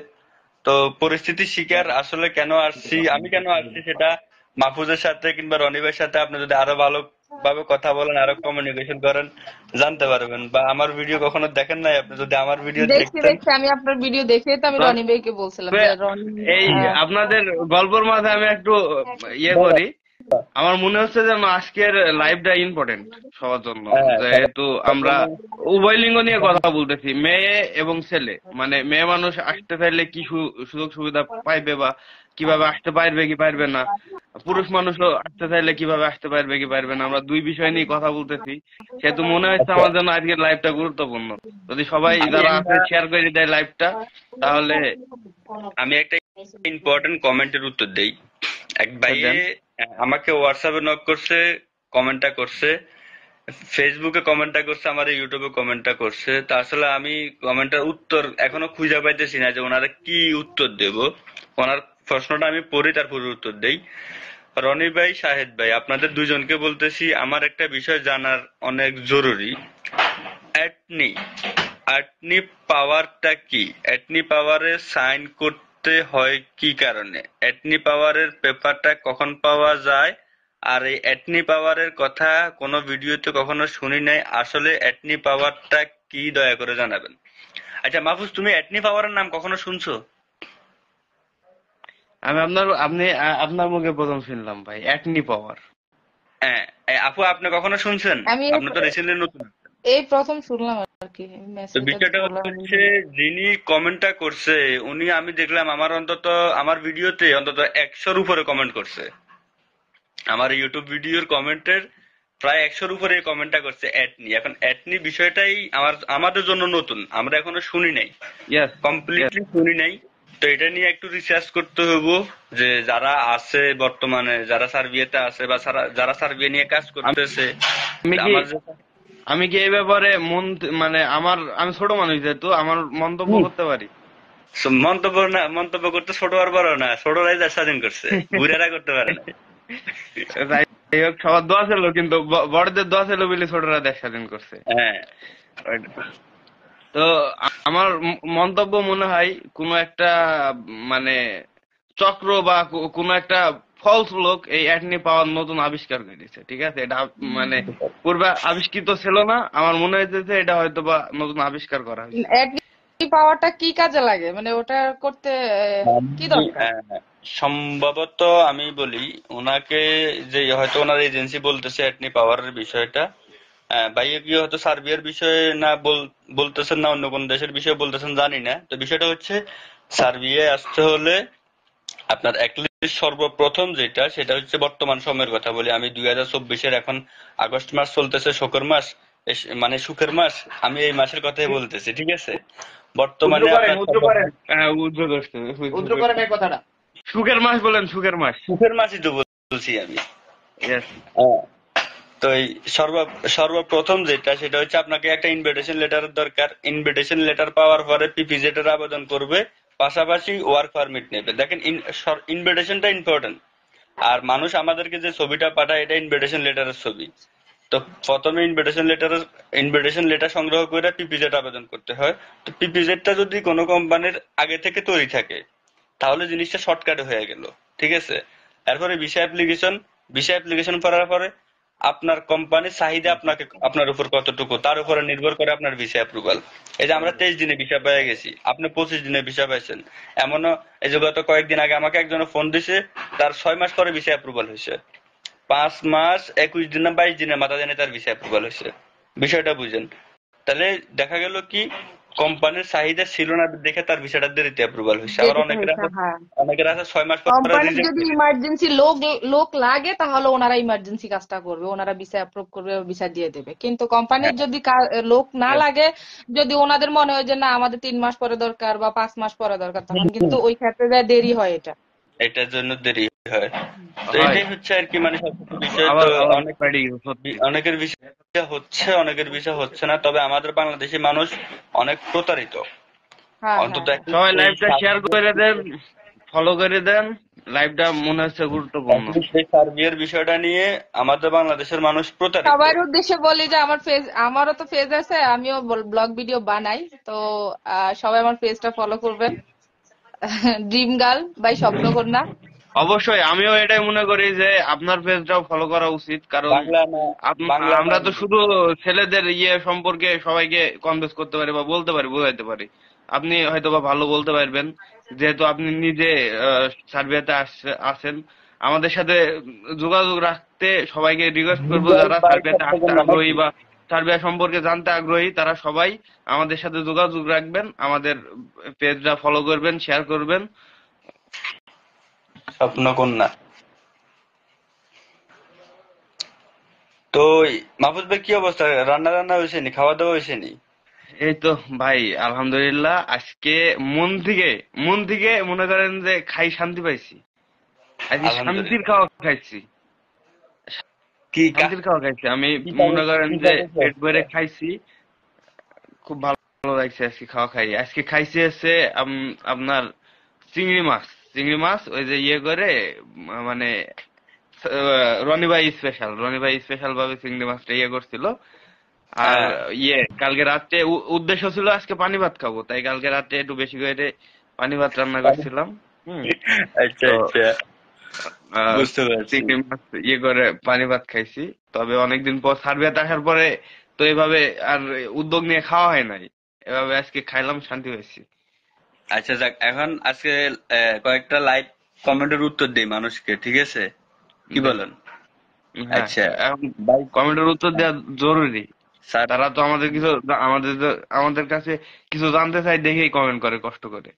তো পরিস্থিতির শিকার আসলে কেন আসছি, আমি কেন আসছি সেটা মাহফুজের সাথে কিংবা রনি ভাইয়ের সাথে আপনি যদি আরো ভালোভাবে কথা বলেন, আরো কমিউনিকেশন করেন, জানতে পারবেন। বা আমার ভিডিও কখনো দেখেন নাই, আপনি যদি আমার ভিডিও দেখছি দেখতেন। দেখছি, আমি আপনার ভিডিও দেখে তো আমি রনি ভাইকে বলছিলাম তবে যে রনি এই আপনাদের গল্পের মাঝে আমি একটু ইয়ে করি। আমার মনে হচ্ছে যেন আজকের লাইভটা ইম্পর্টেন্ট সবার জন্য, হ্যাঁ, যেহেতু আমরা জন্য উভয় লিঙ্গ নিয়ে কথা বলতেছি, মেয়ে এবং ছেলে। মানে মেয়ে মানুষ আসতে চাইলে কি সুযোগ সুবিধা পাইবে, বা কিভাবে আসতে পারবে কি পারবে না, পুরুষ মানুষও আসতে চাইলে কিভাবে আসতে পারবে কি পারবে না, আমরা দুই বিষয় নিয়ে কথা বলতেছি। সেহেতু মনে হচ্ছে আমার জন্য আজকের লাইভটা গুরুত্বপূর্ণ। যদি সবাই আমি যারা একটা আছে শেয়ার করে দেয় লাইভটা, তাহলে আমি একটা ইম্পর্টেন্ট কমেন্টের উত্তর দেই। এক ভাইয়ে দেন। আমাকে হোয়াটসঅ্যাপে নক করছে, কমেন্টটা করছে, ফেসবুকে কমেন্টটা করছে, আমার ইউটিউবে কমেন্টটা করছে। তা আসলে আমি কমেন্টের উত্তর এখনো খুঁজে পাইতেছি না যে ওনারা কি উত্তর দেব। ওনার প্রশ্নটা আমি পড়ি, তারপরে উত্তর দেই। রনি ভাই, শাহেদ ভাই, আপনাদের দুজনকে বলতেছি, আমার একটা বিষয় জানার অনেক জরুরি। অ্যাটনি অ্যাটনি পাওয়ারটা কি? অ্যাটনি পাওয়ারে সাইন করতে হয় কি কারণে? অ্যাটনি পাওয়ারের পেপারটা কখন পাওয়া যায়? আর এই অ্যাটনি পাওয়ারের কথা কোনো ভিডিওতে কখনো শুনি নাই। আসলে অ্যাটনি পাওয়ারটা কি, দয়া করে জানাবেন। আচ্ছা মাহফুজ, তুমি অ্যাটনি পাওয়ারের নাম কখনো শুনছো? আপনার মুখে প্রথম শুনলাম ভাই, অ্যাটনি পাওয়ার। হ্যাঁ, আপু আপনি কখনো শুনছেন? আমি আপনি তো রিসেন্টলি নতুন। এই প্রথম শুনলাম আর কি, তো মেসেজটা বিষয়টা করলাম। হচ্ছে, যিনি কমেন্টটা করছে উনি, আমি দেখলাম আমার ভিডিওতে অন্তত 100-র উপরে কমেন্ট করছে। আমার ইউটিউব ভিডিওর কমেন্টের প্রায় 100-র উপরে কমেন্টটা করছে অ্যাটনি। এখন অ্যাটনি বিষয়টাই আমাদের জন্য নতুন, আমরা এখনো শুনি নাই, ইয়েস, ইয়েস। কমপ্লিটলি শুনি নাই। তো এটা নিয়ে একটু রিসার্চ করতে হইব, যে যারা আছে বর্তমানে, যারা সার্বিয়াতে আছে বা যারা সার্বিয়া নিয়ে কাজ করতেছে। আমি কি আমার আমি কি এই ব্যাপারে মানে আমি ছোট মানুষ, যেহেতু আমার মন্তব্য করতে পারি। মন্তব্য করতে ছোট আর বড় না, ছোটরাই দেশ স্বাধীন করছে, বুড়ারা করতে পারে না। যাই হোক, সবার দোয়া ছিল, কিন্তু বড়দের দোয়া ছিল বলে ছোটরা দেশ স্বাধীন করছে। হ্যাঁ, তো আমার মন্তব্য মনে হয় কোনো একটা মানে চক্র বা কোনো একটা ফলস লোক এই অ্যাটনি পাওয়ার নতুন আবিষ্কার করেছে, ঠিক আছে? এটা মানে পূর্বে আবিষ্কৃত ছিল না। আমার মনে হইতেছে এটা হয়তো বা নতুন আবিষ্কার করা হয়েছে। অ্যাডমিট পাওয়ারটা কি কাজে লাগে, মানে ওটা করতে কি দরকার? সম্ভবত আমি বলি ওনাকে, যে হয়তো ওনার এজেন্সি বলতেছে অ্যাটনি পাওয়ারের বিষয়টা। ভাইয়া কি হয়তো সার্বিয়ার বিষয়ে না বলতেছেন, না অন্য কোন দেশের বিষয়ে বলতেছেন, জানি না। তো বিষয়টা হচ্ছে, সার্বিয়ায় আসতে হলে আপনার অ্যাটলিস্ট সর্বপ্রথম যেটা, সেটা হচ্ছে বর্তমান সময়ের কথা বলি আমি, 2024-এর এখন আগস্ট মাস চলতেছে, শোকের মাস, মানে সুখের মাস। আমি এই মাসের কথাই বলতেছি, ঠিক আছে? বর্তমানে আপনার সুখের মাস বলেন, সুখের মাস। সুখের মাসই তো বলছি আমি। Yes. হ্যাঁ। তো এই সর্বপ্রথম যেটা সেটা হচ্ছে আপনাকে একটা ইনভিটেশন লেটারের দরকার। ইনভিটেশন লেটার পাওয়ার পরে পিপিজেড এর আবেদন করবে, পাশাপাশি ওয়ার্ক পারমিট নেবে। দেখেন ইনভিটেশনটা ইম্পর্টেন্ট। আর মানুষ আমাদেরকে যে ছবিটা পাঠায় এটা ইনভিটেশন লেটারের ছবি। তো প্রথমে ইনভিটেশন লেটার সংগ্রহ করে পিপিজেড আবেদন করতে হয়। তো পিপিজেডটা যদি কোনো কোম্পানির আগে থেকে তৈরি থাকে তাহলে জিনিসটা শর্টকাটে হয়ে গেল, ঠিক আছে। এরপরে ভিসা অ্যাপ্লিকেশন করার পরে আপনার কোম্পানির চাহিদা আপনার উপর কতটুকু তার উপরে নির্ভর করে আপনার ভিসা অ্যাপ্রুভাল। এই যে আমরা 23 দিনে ভিসা পেয়ে গেছি, আপনি 25 দিনে ভিসা পাইছেন। এমনও এই যে গত কয়েকদিন আগে আমাকে একজন ফোন দিছে, তার 6 মাস পরে ভিসা অ্যাপ্রুভাল হয়েছে। 5 মাস 21 দিন না 22 দিনের মাথা জানি তার ভিসা অ্যাপ্রুভাল হয়েছে। বিষয়টা বুঝেন। তাহলে দেখা গেল কি কোম্পানির চাহিদা ছিল না দেখে তার ভিসাটা দেরিতে অ্যাপ্রুভাল হয়েছে। আবার দেরিতে হয়েছে, হ্যাঁ। অনেকের আছে 6 মাস পরে কোম্পানির রিজেক্ট যদি করে। ইমার্জেন্সি লোক লাগে তাহলে ওনারা ইমার্জেন্সি কাজটা করবে, ওনারা ভিসা অ্যাপ্রুভ করবে, ভিসা দিয়ে দেবে। কিন্তু কোম্পানির যদি লোক না লাগে, যদি ওনাদের মনে হয় যে না আমাদের 3 মাস পরে দরকার বা 5 মাস পরে দরকার, তখন কিন্তু ওই ক্ষেত্রে যা দেরি হয় এটা। এটার জন্য দেরি হয়। তো হয়। এটাই হচ্ছে আর কি, মানে সবকিছু বিষয়। আবার তো আবার পেন্ডিং সত্যি। অনেকের বিষয় হচ্ছে, অনেকের বিষয় হচ্ছে না। তবে আমাদের বাংলাদেশি মানুষ অনেক প্রতারিত। হ্যাঁ, অন্তত হ্যাঁ। সবাই লাইভটা শেয়ার করে দেন, ফলো করে দেন। লাইভটা মনে হচ্ছে গুরুত্বপূর্ণ। এই সার্বিয়ার বিষয়টা নিয়ে আমাদের বাংলাদেশের মানুষ প্রতারিত। সবার উদ্দেশ্যে বলি যে আমারও তো পেজ আছে, আমিও ব্লগ ভিডিও বানাই। তো সবাই আমার পেজটা ফলো করবেন, ড্রিম গার্ল বাই স্বপ্নকন্যা। অবশ্যই আমিও এটাই মনে করি যে আপনার পেজটাও ফলো করা উচিত, কারণ আমরা তো শুধু ছেলেদের সম্পর্কে সবাইকে কনভিন্স করতে পারি বা বলতে পারি, বোঝাইতে পারি। আপনি হয়তো বা ভালো বলতে পারবেন, যেহেতু আপনি নিজে সার্বিয়াতে আছেন। আমাদের সাথে যোগাযোগ রাখতে সবাইকে রিকোয়েস্ট করবো, যারা সার্বিয়াতে আসতে আগ্রহী বা সার্বিয়া সম্পর্কে জানতে আগ্রহী তারা সবাই আমাদের সাথে যোগাযোগ রাখবেন, আমাদের পেজটা ফলো করবেন, শেয়ার করবেন। স্বপ্নকন্যা। তো মাহফুজ ভাই কি অবস্থা? রান্না হয়েছে নি? খাওয়া দাওয়া হয়েছে নি? এই তো ভাই আলহামদুলিল্লাহ, আজকে মন থেকে মনে করেন যে খাই শান্তি পাইছি। আজকে শান্তির খাওয়া খাইছি, শান্তির খাওয়া খাইছি। আমি মনে করেন যে পেট ভরে খাইছি, খুব ভালো লাগছে আজকে খাওয়া খাই। আজকে খাইছি হচ্ছে আপনার চিংড়ি মাছ ওই যে করে মানে রনি ভাই স্পেশাল ভাবে চিংড়ি মাছটা করছিল। আর কালকে রাতে উদ্দেশ্য ছিল আজকে পানি ভাত খাবো, তাই কালকে রাতে একটু বেশি করে পানি ভাত রান্না করছিলাম। আচ্ছা আচ্ছা, বুঝতে পারছি। চিংড়ি মাছ করে পানি ভাত খাইছি। তবে অনেকদিন পর সার্বিয়াতে আসার পরে তো এভাবে আর উদ্যোগ নিয়ে খাওয়া হয় নাই, এভাবে আজকে খাইলাম, শান্তি হয়েছি। আচ্ছা যাক, এখন আজকে কয়েকটা লাইভ কমেন্টের উত্তর দেই মানুষকে, ঠিক আছে? কি বলেন? আচ্ছা, এখন কমেন্টের উত্তর দেওয়া জরুরি। তারা তো আমাদের কাছে কিছু জানতে চাই দেখেই কমেন্ট করে কষ্ট করে।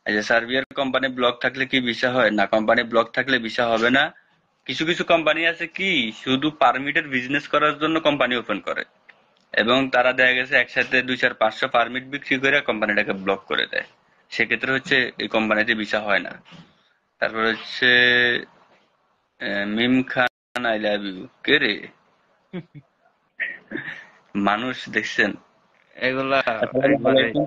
আচ্ছা, সার্বিয়ার কোম্পানি ব্লক থাকলে কি ভিসা হয়? না, কোম্পানি ব্লক থাকলে ভিসা হবে না। কিছু কিছু কোম্পানি আছে কি শুধু পারমিটের বিজনেস করার জন্য কোম্পানি ওপেন করে, এবং তারা দেখা গেছে একসাথে 200-500 পারমিট বিক্রি করে কোম্পানিটাকে ব্লক করে দেয়। সেক্ষেত্রে হচ্ছে এই কোম্পানিতে ভিসা হয় না। তারপর হচ্ছে মিম খান আই লাভ ইউ। কে রে মানুষ দেখছেন এগুলা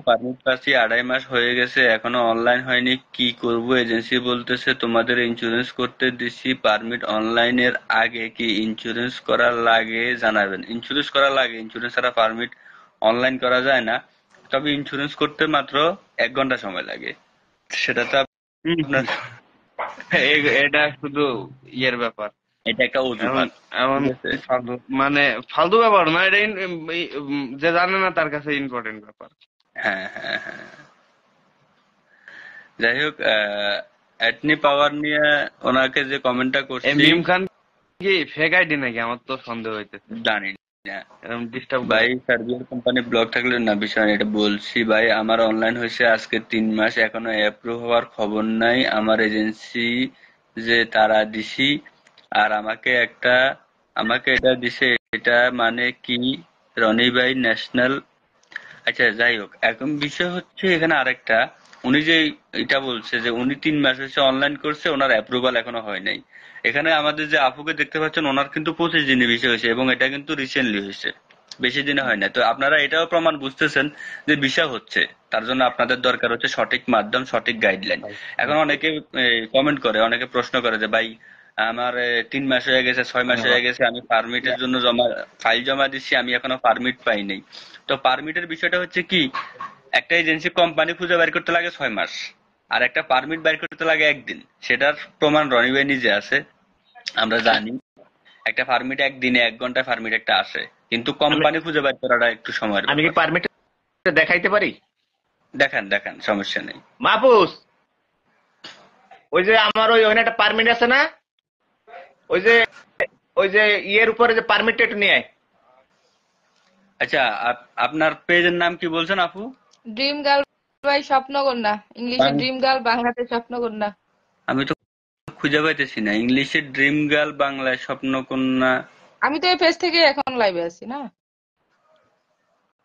পারমিট পাচ্ছি 2.5 মাস হয়ে গেছে, এখনো অনলাইন হয়নি, কি করব? এজেন্সি বলতেছে তোমাদের ইন্স্যুরেন্স করতে দিছি। পারমিট অনলাইনের আগে কি ইন্স্যুরেন্স করা লাগে জানাবেন। ইন্স্যুরেন্স করা লাগে, ইন্স্যুরেন্স ছাড়া পারমিট অনলাইন করা যায় না। তবে ইন্স্যুরেন্স করতে মাত্র 1 ঘন্টা সময় লাগে। সেটা তো আপনার এটা শুধু ব্যাপার, এটা একটা অজুহাত। এমন মানে ফালতু ব্যাপার না, এটা যে জানে না তার কাছে ইম্পর্টেন্ট ব্যাপার। হ্যাঁ হ্যাঁ হ্যাঁ, যাই হোক, অ্যাটনি পাওয়ার নিয়ে ওনাকে যে কমেন্টটা করছি, মিম খান কি ফেক আইডি নাকি? আমার তো সন্দেহ হইতেছে, জানি না ডিস্টার্ব ভাই। সার্বিয়ার কোম্পানি ব্লক থাকলে না বিষয়, এটা বলছি ভাই। আমার অনলাইন হয়েছে আজকে 3 মাস, এখনো অ্যাপ্রুভ হওয়ার খবর নাই। আমার এজেন্সি যে তারা দিছি, আর আমাকে এটা দিছে, এটা মানে কি রনি ভাই ন্যাশনাল? আচ্ছা যাই হোক, এখন বিষয় হচ্ছে এখানে আরেকটা, উনি যে এটা বলছে যে উনি 3 মাস হচ্ছে অনলাইন করছে, ওনার অ্যাপ্রুভাল এখনো হয় নাই। এখানে আমাদের যে আপুকে দেখতে পাচ্ছেন ওনার কিন্তু 25 দিনে ভিসা হয়েছে এবং এটা কিন্তু রিসেন্টলি হয়েছে, বেশি দিনে হয় না। তো আপনারা এটাও প্রমাণ বুঝতেছেন যে ভিসা হচ্ছে, তার জন্য আপনাদের দরকার হচ্ছে সঠিক মাধ্যম, সঠিক গাইডলাইন। এখন অনেকে কমেন্ট করে, অনেকে প্রশ্ন করে যে ভাই আমার 3 মাস হয়ে গেছে, 6 মাস হয়ে গেছে, আমি পারমিটের জন্য ফাইল জমা দিচ্ছি, আমি এখনো পারমিট পাই নাই। তো পারমিটের বিষয়টা হচ্ছে কি, একটা এজেন্সি কোম্পানি খুঁজে বের করতে লাগে 6 মাস, আর একটা পারমিট বের করতে লাগে একদিন। সেটার প্রমাণ রনি ভাই নিজে আছে, আমরা জানি। একটা পারমিট একদিনে 1 ঘন্টায় পারমিট একটা আসে, কিন্তু আমি কোম্পানি খুঁজে বের করাটা একটু সময়ের আমি কি ব্যাপার। পারমিট দেখাইতে পারি? দেখান দেখান, সমস্যা নেই। মাহফুজ, ওই যে আমার ওই একটা পারমিট আছে না, ওই যে ইয়ের উপরে যে পারমিটটা একটু নিয়ে আয়। আচ্ছা, আপনার পেজের নাম কি বলছেন আপু? ড্রিম গার্ল ভাই, স্বপ্নকন্যা। ইংলিশে ড্রিম গার্ল, বাংলাতে স্বপ্নকন্যা। আমি তো খুঁজে পাইতেছি না, ইংলিশে ড্রিম গার্ল, বাংলায় স্বপ্নকন্যা। আমি তো এই পেজ থেকে এখন লাইভে আছি না।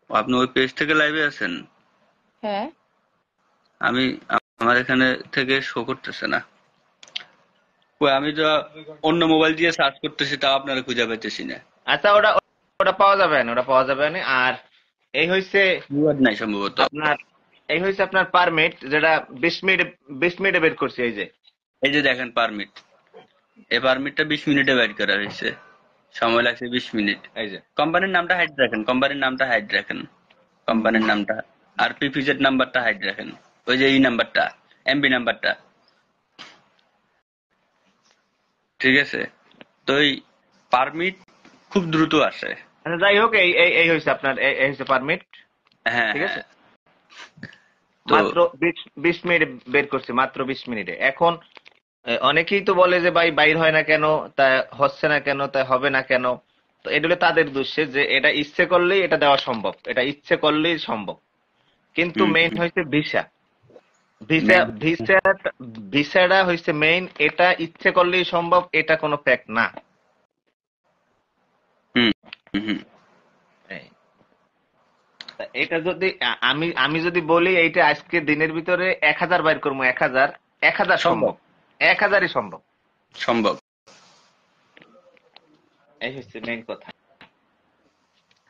আপনি ওই পেজ থেকে লাইভে আছেন? হ্যাঁ। আমি, আমার এখানে থেকে শো করতেছে না। আমি তো অন্য মোবাইল দিয়ে সার্চ করতেছি, তাও আপনারা খুঁজে পাইতেছি না। আচ্ছা, ওটা ওটা পাওয়া যাবে না, ওটা পাওয়া যাবে না। আর এই হইছে বিবাদ নাই সম্ভবত। আপনার, এই হইছে আপনার পারমিট, যেটা 20 মিনিটে বের করছি। এই যে দেখেন পারমিট, এই পারমিটটা 20 মিনিটে বের করা হয়েছে, সময় লাগছে 20 মিনিট। এই যে কোম্পানির নামটা হাইড রাখেন, কোম্পানির নামটা হাইড রাখেন, কোম্পানির নামটা। আর পিপিজেড নাম্বারটা হাইড রাখেন, ওই যে এই নাম্বারটা, এমবি নাম্বারটা। ঠিক আছে? তো এই পারমিট খুব দ্রুত আসে। আচ্ছা, যাই হোক, এই এই এই হইছে আপনার, এই হইছে পারমিট। হ্যাঁ ঠিক হ্যাঁ। আছে, তো মাত্র 20 মিনিটে বের করছি, মাত্র 20 মিনিটে। এখন অনেকেই তো বলে যে ভাই বাইর হয় না কেন, তা হচ্ছে না কেন, তাই হবে না কেন। তো এটা হলো তাদের দোষে, যে এটা ইচ্ছে করলেই এটা দেওয়া সম্ভব, এটা ইচ্ছে করলেই সম্ভব। কিন্তু হুম মেইন হইছে ভিসা। ভিসা মেন ভিসা ভিসাটা হইছে মেইন। এটা ইচ্ছে করলেই সম্ভব, এটা কোনো ফ্যাক্ট না। হুম হুম। এই, তা এটা যদি আমি আমি যদি বলি এইটা আজকে দিনের ভিতরে 1000 বাইর করবো, 1000 সম্ভব, সম্ভব, 1000ই সম্ভব। সম্ভব। এই হচ্ছে মেইন কথা।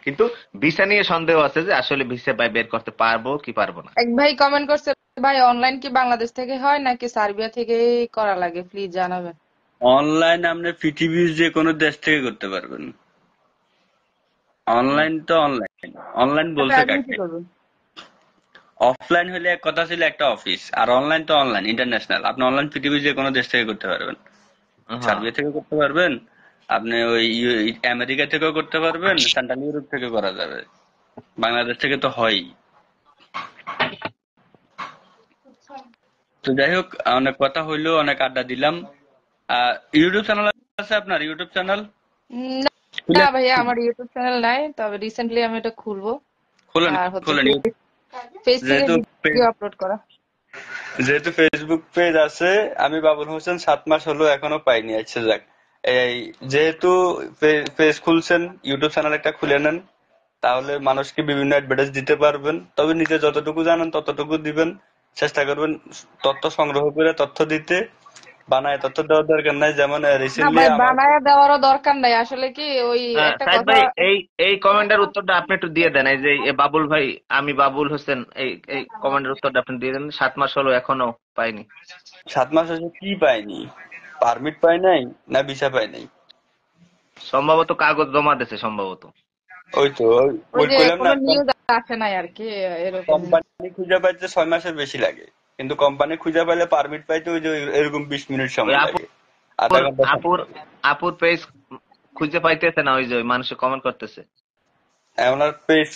কিন্তু ভিসা নিয়ে সন্দেহ আছে, যে আসলে ভিসা বের করতে পারবো কি পারবো না। এক ভাই কমেন্ট করছে, ভাই অনলাইন কি বাংলাদেশ থেকে হয় নাকি সার্বিয়া থেকে করা লাগে, প্লিজ জানাবেন। অনলাইন আপনি পৃথিবীর যে কোনো দেশ থেকে করতে পারবেন। অনলাইন তো অনলাইন, অনলাইন আচ্ছা, বলছে আপনি কি কাকে? করবেন? অফলাইন হলে এক কথা ছিল, একটা অফিস। আর অনলাইন তো অনলাইন, ইন্টারন্যাশনাল। আপনি অনলাইন পৃথিবীর যে কোনো দেশ থেকে করতে পারবেন। হ্যাঁ, সার্বিয়া থেকে করতে পারবেন, আপনি ওই আমেরিকা থেকেও করতে পারবেন, সেন্ট্রাল ইউরোপ থেকে করা যাবে। বাংলাদেশ থেকে তো হয়ই। তো যাই হোক, অনেক কথা হইলো, অনেক আড্ডা দিলাম। ইউটিউব চ্যানেল আছে আপনার? ইউটিউব চ্যানেল না খুলে না ভাইয়া, আমার ইউটিউব চ্যানেল নাই, তবে রিসেন্টলি আমি এটা খুলবো। খোলেন, আর হচ্ছে খোলেন। পেজ থেকে যেহেতু ভিডিও আপলোড করা। যেহেতু ফেসবুক পেজ আছে, আমি বাবুল হোসেন 7 মাস হলো এখনো পাইনি। আচ্ছা যাক, এই যেহেতু পেজ খুলছেন, ইউটিউব চ্যানেল একটা খুলে নেন, তাহলে মানুষকে বিভিন্ন অ্যাডভার্টাইজ দিতে পারবেন। তবে নিজে যতটুকু জানেন ততটুকু দিবেন, চেষ্টা করবেন তথ্য সংগ্রহ করে তথ্য দিতে। বানায় তথ্য দেওয়ার দরকার নাই। যেমন না রিসেন্টলি ভাই, আমার, বানায়া দেওয়ারও দরকার নাই। আসলে কি ওই একটা সাইদ কথা। ভাই, এই এই কমেন্টের উত্তরটা আপনি একটু দিয়ে দেন। এই যে বাবুল ভাই, আমি বাবুল হোসেন, এই এই কমেন্টের উত্তরটা আপনি দিয়ে দেন। 7 মাস হলো এখনো পাইনি। 7 মাস হয়েছে কি পাইনি? পারমিট পাই নাই, না ভিসা পাই নাই? সম্ভবত কাগজ জমা দিয়েছে, সম্ভবত। ওই তো ওই ওই যে কইলাম না, কোনো নিউজ আসে নাই আর কি, এরকম। কোম্পানি খুঁজে পাইতে 6 মাসের বেশি লাগে, কিন্তু কোম্পানি খুঁজে পাইলে পারমিট পাইতে ওই যে এরকম 20 মিনিট ওই সময় লাগে, আধা ঘন্টা সময় আপুর লাগে। আপুর পেজ খুঁজে পাইতেছে না, ওই যে মানুষে কমেন্ট করতেছে। ওনার পেজ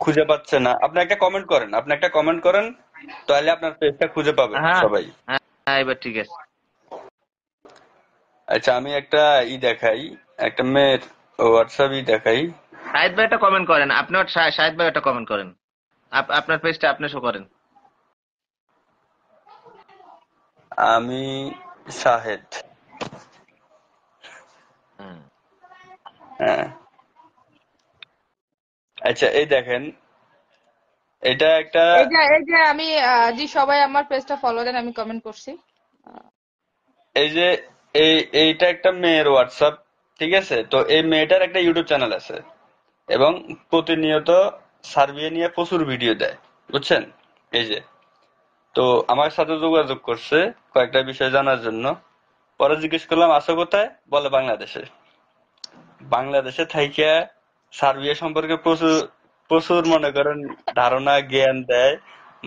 খুঁজে পাচ্ছে না। আপনি একটা কমেন্ট করেন, আপনি একটা কমেন্ট করেন, তাহলে আপনার পেজটা খুঁজে পাবে হ্যাঁ, সবাই। হ্যাঁ, হ্যাঁ, এবার ঠিক আছে। আচ্ছা, আমি একটা দেখাই, একটা মেয়ের হোয়াটসঅ্যাপ দেখাই। শাহিদ ভাই একটা কমেন্ট করেন, আপনিও শাহিদ ভাই একটা কমেন্ট করেন। আপনার পেজটা আপনি শো করেন। আমি শাহেদ। হ্যাঁ, হ্যাঁ। আচ্ছা, এই দেখেন, এটা একটা, এই যে আমি জি, সবাই আমার পেজটা ফলো দেন, আমি কমেন্ট করছি। এই যে এইটা একটা মেয়ের হোয়াটসঅ্যাপ, ঠিক আছে? তো এই মেয়েটার একটা ইউটিউব চ্যানেল আছে এবং প্রতিনিয়ত সার্বিয়া নিয়ে প্রচুর ভিডিও দেয়, বুঝছেন? এই যে, তো আমার সাথে যোগাযোগ করছে কয়েকটা বিষয় জানার জন্য। পরে জিজ্ঞেস করলাম আছো কোথায়, বলে বাংলাদেশে। বাংলাদেশে থাইকা সার্বিয়া সম্পর্কে প্রচুর প্রচুর মনে করেন ধারণা জ্ঞান দেয়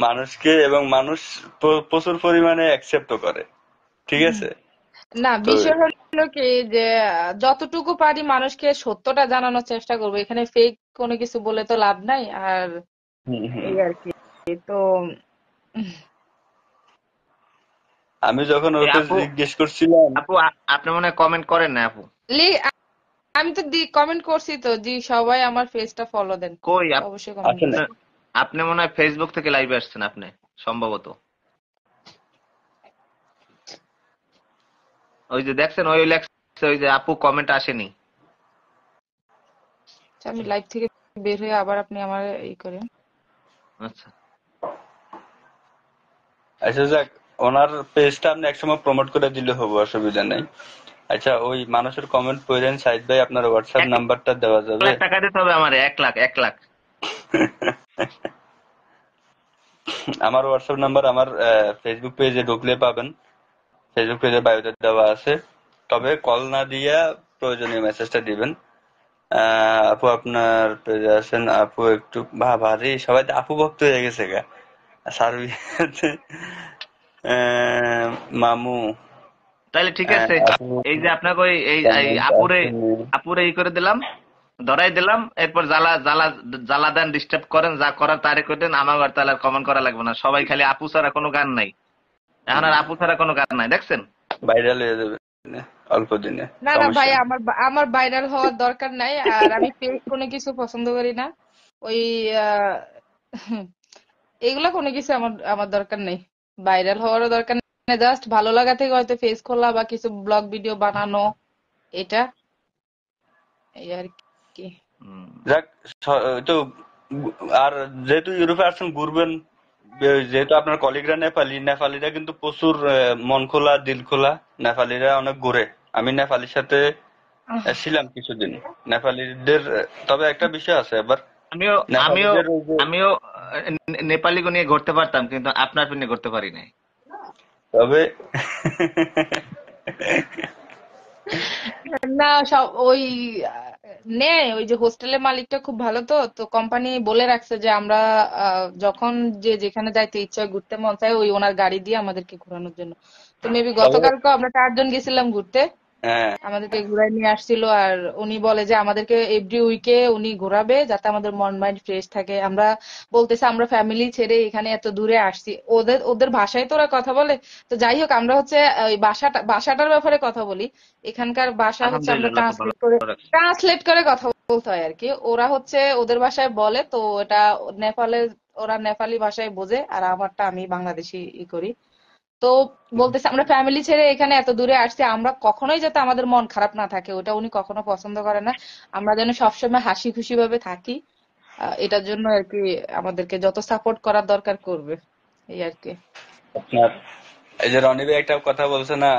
মানুষকে, এবং মানুষ প্রচুর পরিমাণে অ্যাকসেপ্টও করে, ঠিক আছে? না, তো বিষয় হলো কি যে যতটুকু পারি মানুষকে সত্যটা জানানোর চেষ্টা করবো, এখানে ফেক কোনো কিছু বলে তো লাভ নাই। আর হুম হুম। এই আর কি। তো আমি যখন এই ওকে আপু, জিজ্ঞেস করছিলাম, আপনি মনে হয় কমেন্ট করেন না আপু? আমি তো কমেন্ট করছি তো জি, সবাই আমার পেজটা ফলো দেন, কই অবশ্যই কমেন্ট আসলে করছি। আপনি মনে হয় ফেসবুক থেকে লাইভে আসছেন আপনি, সম্ভবত। ওই যে দেখছেন, ওই লেখছে, ওই যে আপু কমেন্ট আসেনি। আচ্ছা, আমি লাইভ থেকে বের হয়ে আবার আপনি আমার ই করেন। আচ্ছা, আচ্ছা যাক, ওনার পেজটা আপনি একসময় প্রমোট করে দিলে হবো, অসুবিধা নেই। আচ্ছা, ওই মানুষের কমেন্ট পড়েন সাইদ ভাই, আপনার হোয়াটসঅ্যাপ 1 নাম্বারটা দেওয়া যাবে? লাখ টাকা দিতে হবে আমার, 1 লাখ, 1 লাখ। আমার হোয়াটসঅ্যাপ নাম্বার আমার ফেসবুক পেজে ঢুকলে পাবেন, ফেসবুক পেজে বায়োতে দেওয়া আছে। তবে কল না দিয়া প্রয়োজনীয় মেসেজটা দিবেন। আপু আপনার পেজে আছেন, আপু একটু ভারী, সবাই তো আপু ভক্ত হয়ে গেছে গা সার্বিয়াতে। মামু, তাইলে ঠিক আছে, আপু এই যে আপনাকে ওই এই কমেন্ট আপুরে আসেনি। আপুরে ই করে দিলাম, ধরাই দিলাম। এরপর জ্বালা জ্বালা জ্বালা দেন, ডিস্টার্ব করেন, যা করার তারে করেন। আমার আর তাহলে কমেন্ট করা লাগবে না, সবাই খালি আপু ছাড়া কোনো গান নাই। এখন আর আপু ছাড়া কোনো গান নাই, দেখছেন? ভাইরাল হয়ে যাবে অল্প দিনে, না না ভাই, সমস্যা নেই। আমার ভাইরাল হওয়ার দরকার নাই। আর আমি ফেক কোনো কিছু পছন্দ করি না। ওই আহ, এগুলা কোনো কিছু আমার আমার দরকার নেই। ভাইরাল হওয়ারও দরকার নেই, জাস্ট ভালো লাগা থেকে হয়তো ফেস খোলা বা কিছু ব্লগ ভিডিও বানানো, এটা এই আর কি। হুম। যাক, তো আর যেহেতু ইউরোপে আসছেন ঘুরবেন, যেহেতু আপনার কলিগরা নেপালি, নেপালিরা কিন্তু প্রচুর মন খোলা দিল খোলা। নেপালিরা অনেক ঘুরে। আমি নেপালির সাথে ছিলাম কিছুদিন। নেপালিদের তবে একটা বিষয় আছে এবার, আমিও আমিও নেপালিদের ওই যে, আমিও নেপালি গো নিয়ে ঘুরতে পারতাম, কিন্তু আপনার নিয়ে ঘুরতে পারি নাই। তবে না, সব ওই নেয়, ওই যে হোস্টেলের মালিকটা খুব ভালো। তো তো কোম্পানি বলে রাখছে যে আমরা যখন যে যেখানে যাইতে ইচ্ছা হয়, ঘুরতে মন চায়, ওই ওনার গাড়ি দিয়ে আমাদেরকে ঘোরানোর জন্য। তো মেবি তবে গতকালকে আমরা 4 জন গেছিলাম ঘুরতে, হ্যাঁ, আমাদেরকে ঘুরাই নিয়ে আসছিল। আর উনি বলে যে আমাদেরকে এভরি উইকে উনি ঘোরাবে যাতে আমাদের মন মাইন্ড ফ্রেশ থাকে। আমরা বলতেছে আমরা ফ্যামিলি ছেড়ে এখানে এত দূরে আসছি, ওদের ওদের ভাষায় তো ওরা কথা বলে। তো যাই হোক, আমরা হচ্ছে ওই ভাষাটার ব্যাপারে কথা বলি। এখানকার ভাষা হচ্ছে আমরা আলহামদুলিল্লাহ, খুব ভালো রাখছে। ট্রান্সলেট করে কথা বলতে হয় আর কি। ওরা হচ্ছে ওদের ভাষায় বলে, তো এটা নেপালের, ওরা নেপালি ভাষায় বোঝে। আর আমারটা আমি বাংলাদেশি ই করি। তো বলতেছে আমরা ফ্যামিলি ছেড়ে এখানে এত দূরে আসছি, আমরা কখনোই যাতে আমাদের মন খারাপ না থাকে, ওটা উনি কখনো পছন্দ করে না। আমরা যেন সবসময় হাসি খুশি ভাবে থাকি। এটার জন্য আর কি আমাদেরকে যত সাপোর্ট করার দরকার করবে, এই আর কি। আপনার এই যে রনি ভাই একটা কথা বলছে না,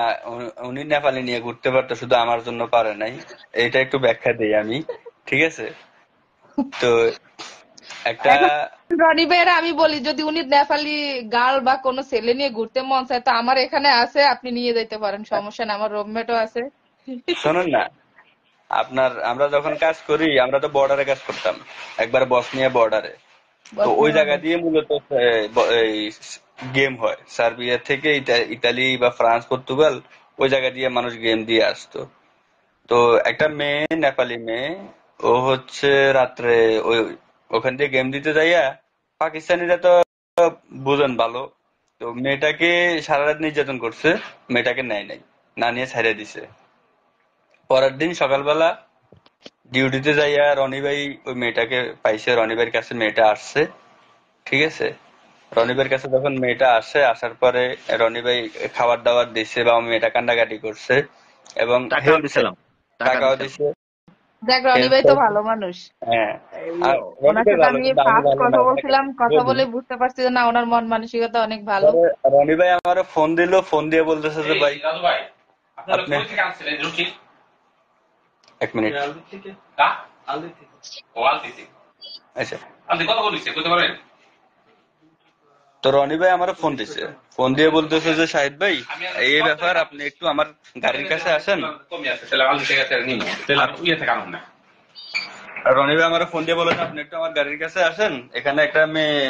উনি নেপালি নিয়ে ঘুরতে পারতো, শুধু আমার জন্য পারে নাই। এটা একটু ব্যাখ্যা দিই আমি, ঠিক আছে? তো একটা এখন রনি ভাইয়ের আমি বলি, যদি উনি নেপালি গার্ল বা কোনো ছেলে নিয়ে ঘুরতে মন চায় তো আমার এখানে আছে, আপনি নিয়ে যেতে পারেন, সমস্যা নেই, আমার রুমমেটও আছে। শোনেন না, আপনার আমরা যখন কাজ করি, আমরা তো বর্ডারে কাজ করতাম, একবার বসনিয়া বর্ডারে। তো ওই বসনিয়া জায়গা বার্ডার। দিয়ে মূলত এই গেম হয়, সার্বিয়া থেকে ইতালি বা ফ্রান্স পর্তুগাল, ওই জায়গা দিয়ে মানুষ গেম দিয়ে আসতো। তো একটা মেয়ে, নেপালি মেয়ে, ও হচ্ছে রাত্রে ওই ওখান দিয়ে গেম দিতে যাইয়া, পাকিস্তানিরা তো বুঝেন ভালো, তো মেয়েটাকে সারা রাত নির্যাতন করছে। মেয়েটাকে নেয় নাই, না নিয়ে ছাইড়া দিছে। পরের দিন সকালবেলা ডিউটিতে যাইয়া রনি ভাই ওই মেয়েটাকে পাইছে, রনি ভাইয়ের কাছে মেয়েটা আসছে, ঠিক আছে? রনি ভাইয়ের কাছে যখন মেয়েটা আসে, আসার পরে রনি ভাই খাবার দাবার দিছে, বা মেয়েটা কান্নাকাটি করছে এবং টাকাও হেল্প দিছিলাম, চাইছে, টাকা টাকাও দিছিলাম। দিছে, দেখ, রনি হেল্প ভাই তো চাইছে। ভালো মানুষ। হ্যাঁ, এই আর রনি ওনার ভাই সাথে ভালো, আমি কিন্তু আমি ফার্স্ট ভালো না, কথা আপনাকে বলছিলাম, কথা বলি। বলে বুঝতে পারছি যে না, ওনার মন মানসিকতা অনেক ভালো। পরে রনি ভাই আমার ফোন দিল, ফোন দিয়ে বলতেছে যে ভাই আপনি এক মিনিট। আচ্ছা, তো রনি ভাই আমার ফোন দিছে, ফোন দিয়ে বলতেছে যে শাহিদ ভাই এই ব্যাপার, আপনি একটু আমার গাড়ির কাছে আসেন। রনি ভাই আমার ফোন দিয়ে বলেছে আপনি একটু আমার গাড়ির কাছে আসেন, এখানে একটা মেয়ে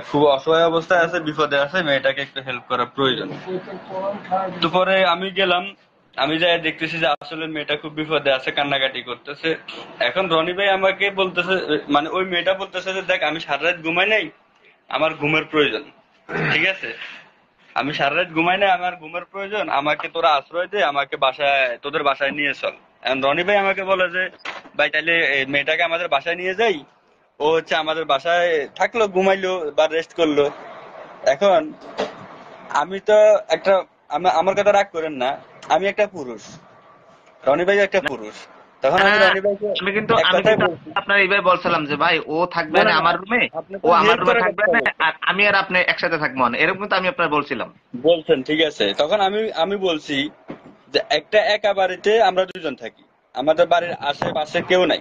খুব অসহায় অবস্থায় আছে, বিপদে আছে, মেয়েটাকে একটু হেল্প করা প্রয়োজন। তো পরে আমি গেলাম, আমি যাই দেখতেছি যে আসলে মেয়েটা খুব বিপদে আছে, কান্নাকাটি করতেছে। এখন রনি ভাই আমাকে বলতেছে, মানে ওই মেয়েটা বলতেছে যে দেখ আমি সারা রাত ঘুমাই নাই, আমার ঘুমের প্রয়োজন, ঠিক আছে, আমি সারা রাত ঘুমাই নাই, আমার ঘুমের প্রয়োজন, আমাকে তোরা আশ্রয় দে, আমাকে বাসায়, তোদের বাসায় নিয়ে চল। এখন রনি ভাই আমাকে বলে যে ভাই তাহলে এই মেয়েটাকে আমাদের বাসায় নিয়ে যাই। ও হচ্ছে আমাদের বাসায় থাকলো, ঘুমাইলো বা রেস্ট করলো। এখন আমি তো একটা, আমার কথা রাগ করেন না, আমি একটা পুরুষ, রনি ভাই একটা পুরুষ, তখন আমি হ্যাঁ, রনি ভাইকে আমি কিন্তু এক আমি কথাই কিন্তু বলছি। আপনার এইভাবে বলছিলাম যে ভাই ও থাকবে না না না না, আমার রুমে, আপনি ও তো আমার হেল্প রুমে করার থাকবে কথা না, বলছেন, আর আমি আর আপনি একসাথে থাকবো না, এরকম কিন্তু আমি আপনার বলছিলাম। বলছেন ঠিক আছে। তখন আমি আমি বলছি যে একটা একা বাড়িতে আমরা দুজন থাকি, আমাদের বাড়ির আশেপাশে কেউ নাই,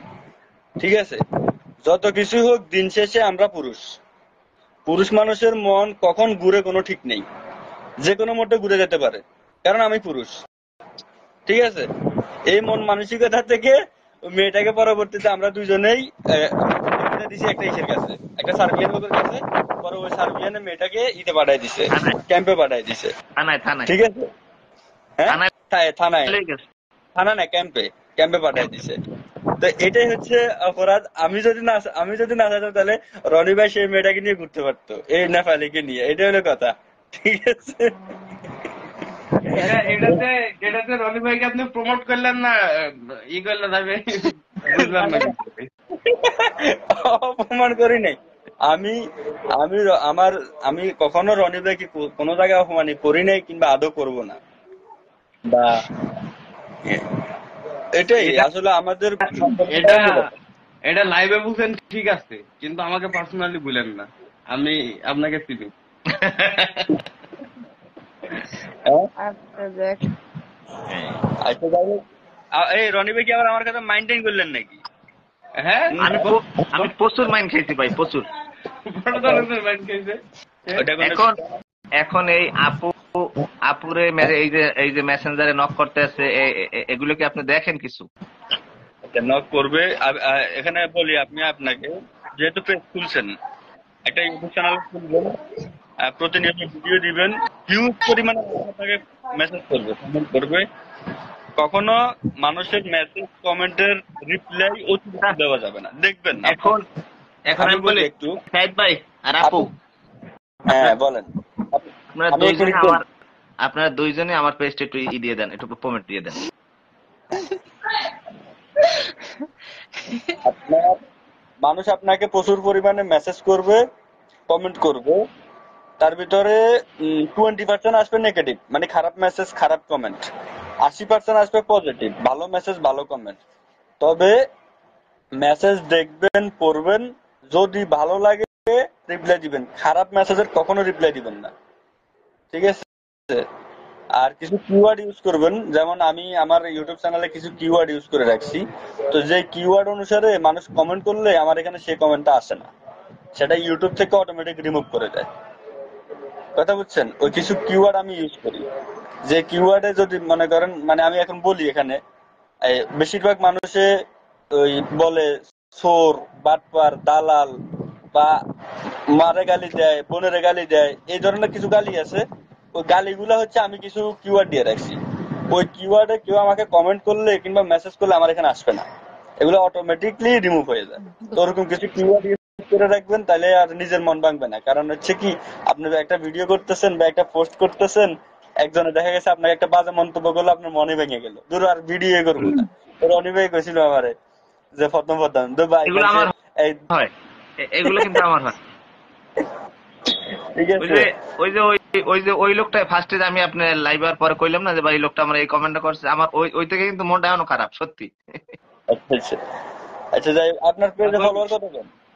ঠিক আছে, যত কিছু হোক দিন শেষে আমরা পুরুষ, পুরুষ মানুষের মন কখন ঘুরে কোনো ঠিক নেই, যে কোনো মুহূর্তে ঘুরে যেতে পারে, কারণ আমি পুরুষ, ঠিক আছে। এই মন মানসিকতা থেকে ওই মেয়েটাকে পরবর্তীতে আমরা দুজনেই দিছি একটা ইসের কাছে, একটা সার্বিয়ান লোকের কাছে। পরে ওই সার্বিয়ানের মেয়েটাকে ইতে পাঠাই দিছে, থানায়, ক্যাম্পে পাঠাই দিছে, থানায়, থানায়, ঠিক আছে। হ্যাঁ, থানায় থানায়, চলে গেছে। থানা না, ক্যাম্পে, ক্যাম্পে পাঠাই দিছে। তো এটাই হচ্ছে অপরাধ। আমি যদি না যেতাম তাহলে রনি ভাই সেই মেয়েটাকে নিয়ে ঘুরতে পারতো, এই নেপালিকে নিয়ে, এটাই হলো কথা, ঠিক আছে। এটাতে এটাতে রনি ভাইকে আপনি প্রমোট করলেন না, করলেন আমি বুঝলাম না কিন্তু। অপমান করি নাই আমি, আমি আমার, আমি কখনো রনি ভাইকে কোনো জায়গায় অপমান করি নাই, কিংবা আদৌ করবো না, বা এটাই এটা আসলে আমাদের এটা এটা লাইভে বলছেন ঠিক আছে, কিন্তু আমাকে পার্সোনালি বলেন না, আমি আপনাকে চিনি। হ্যাঁ? আচ্ছা দেখ, আচ্ছা যাই হোক, এই রনি ভাই কি আবার আমার কাছে মাইন্টেন করলেন নাকি? হ্যাঁ, আমি প্রচুর মাইন খেয়েছি ভাই, প্রচুর। বড় ধরনের মাইন্ড খাইছে। ওটা কোনো এখন এখন এই আপুরে এই যে মেসেঞ্জারে নক করতে আছে, এগুলো কি আপনি দেখেন কিছু? নক করবে। এখানে বলি আপনি, আপনাকে যেহেতু পেজ খুলছেন, একটা ইউটিউব চ্যানেল খুলবেন, প্রতিনিয়ত ভিডিও দিবেন, হিউজ পরিমাণে আপনাকে মেসেজ করবে, কমেন্ট করবে। কখনো মানুষের মেসেজ কমেন্টের রিপ্লাই অতিরিক্ত দেওয়া যাবে না, দেখবেন না। এখন এখন আমি আমি বলি বলি একটু, সাইদ ভাই আর আপু, হ্যাঁ বলেন, আপনারা আমি একটু দুইজনে আপনারা দুইজনে আমার পেজটা একটু দিয়ে দেন, একটু কমেন্ট দিয়ে দেন। আপনার মানুষ আপনাকে প্রচুর পরিমাণে মেসেজ করবে, কমেন্ট করবে, তার ভিতরে 20% আসবে নেগেটিভ, মানে খারাপ মেসেজ, খারাপ কমেন্ট, 80% আসবে পজিটিভ, ভালো মেসেজ, ভালো কমেন্ট। তবে মেসেজ দেখবেন, পড়বেন, যদি ভালো লাগে রিপ্লাই দিবেন, খারাপ মেসেজের কখনো রিপ্লাই দিবেন না, ঠিক আছে। আর কিছু কিওয়ার্ড ইউজ করবেন, যেমন আমি আমার ইউটিউব চ্যানেলে কিছু কিওয়ার্ড ইউজ করে রাখছি। তো যে কিওয়ার্ড অনুসারে মানুষ কমেন্ট করলে আমার এখানে সেই কমেন্টটা আসে না, সেটা ইউটিউব থেকে অটোমেটিক রিমুভ করে দেয়, কথা বুঝছেন। ওই কিছু কিওয়ার্ড আমি ইউজ করি, যে কিওয়ার্ডে যদি মনে করেন, মানে আমি এখন বলি এখানে, বেশিরভাগ মানুষে ওই বলে চোর, বাটপার, দালাল, বা মারে গালি দেয়, বোনেরে গালি দেয়, এই ধরনের কিছু গালি আছে। ওই গালিগুলা হচ্ছে আমি কিছু কিওয়ার্ড দিয়ে রাখছি, ওই কিওয়ার্ডে কেউ আমাকে কমেন্ট করলে কিংবা মেসেজ করলে আমার এখানে আসবে না, এগুলো অটোমেটিকলি রিমুভ হয়ে যায়। তো ওরকম কিছু কিওয়ার্ড ইউজ করে রাখবেন, তাহলে আর নিজের মন ভাঙবে না। কারণ হচ্ছে কি, আপনি একটা ভিডিও করতেছেন বা একটা পোস্ট করতেছেন, একজনে দেখা গেছে আপনাকে একটা বাজে মন্তব্য করলো, আপনার মনে ভেঙে গেল, দূর আর ভিডিও করবো না। রনি ভাই কইছিল আমারে যে প্রথম ভাই এগুলো আমার এই, হয়, এগুলো কিন্তু আমার হয়। ঠিক ওই আছে। যে ওই যে ওই লোকটা ফার্স্টে আমি আপনার লাইভ আর পরে কইলাম না যে ভাই এই লোকটা আমার এই কমেন্টটা করছে, আমার ওই থেকে কিন্তু মনটা এখনো খারাপ, সত্যি। আচ্ছা আচ্ছা আচ্ছা, যাই হোক, আপনার পেজে ফলোয়ার কত?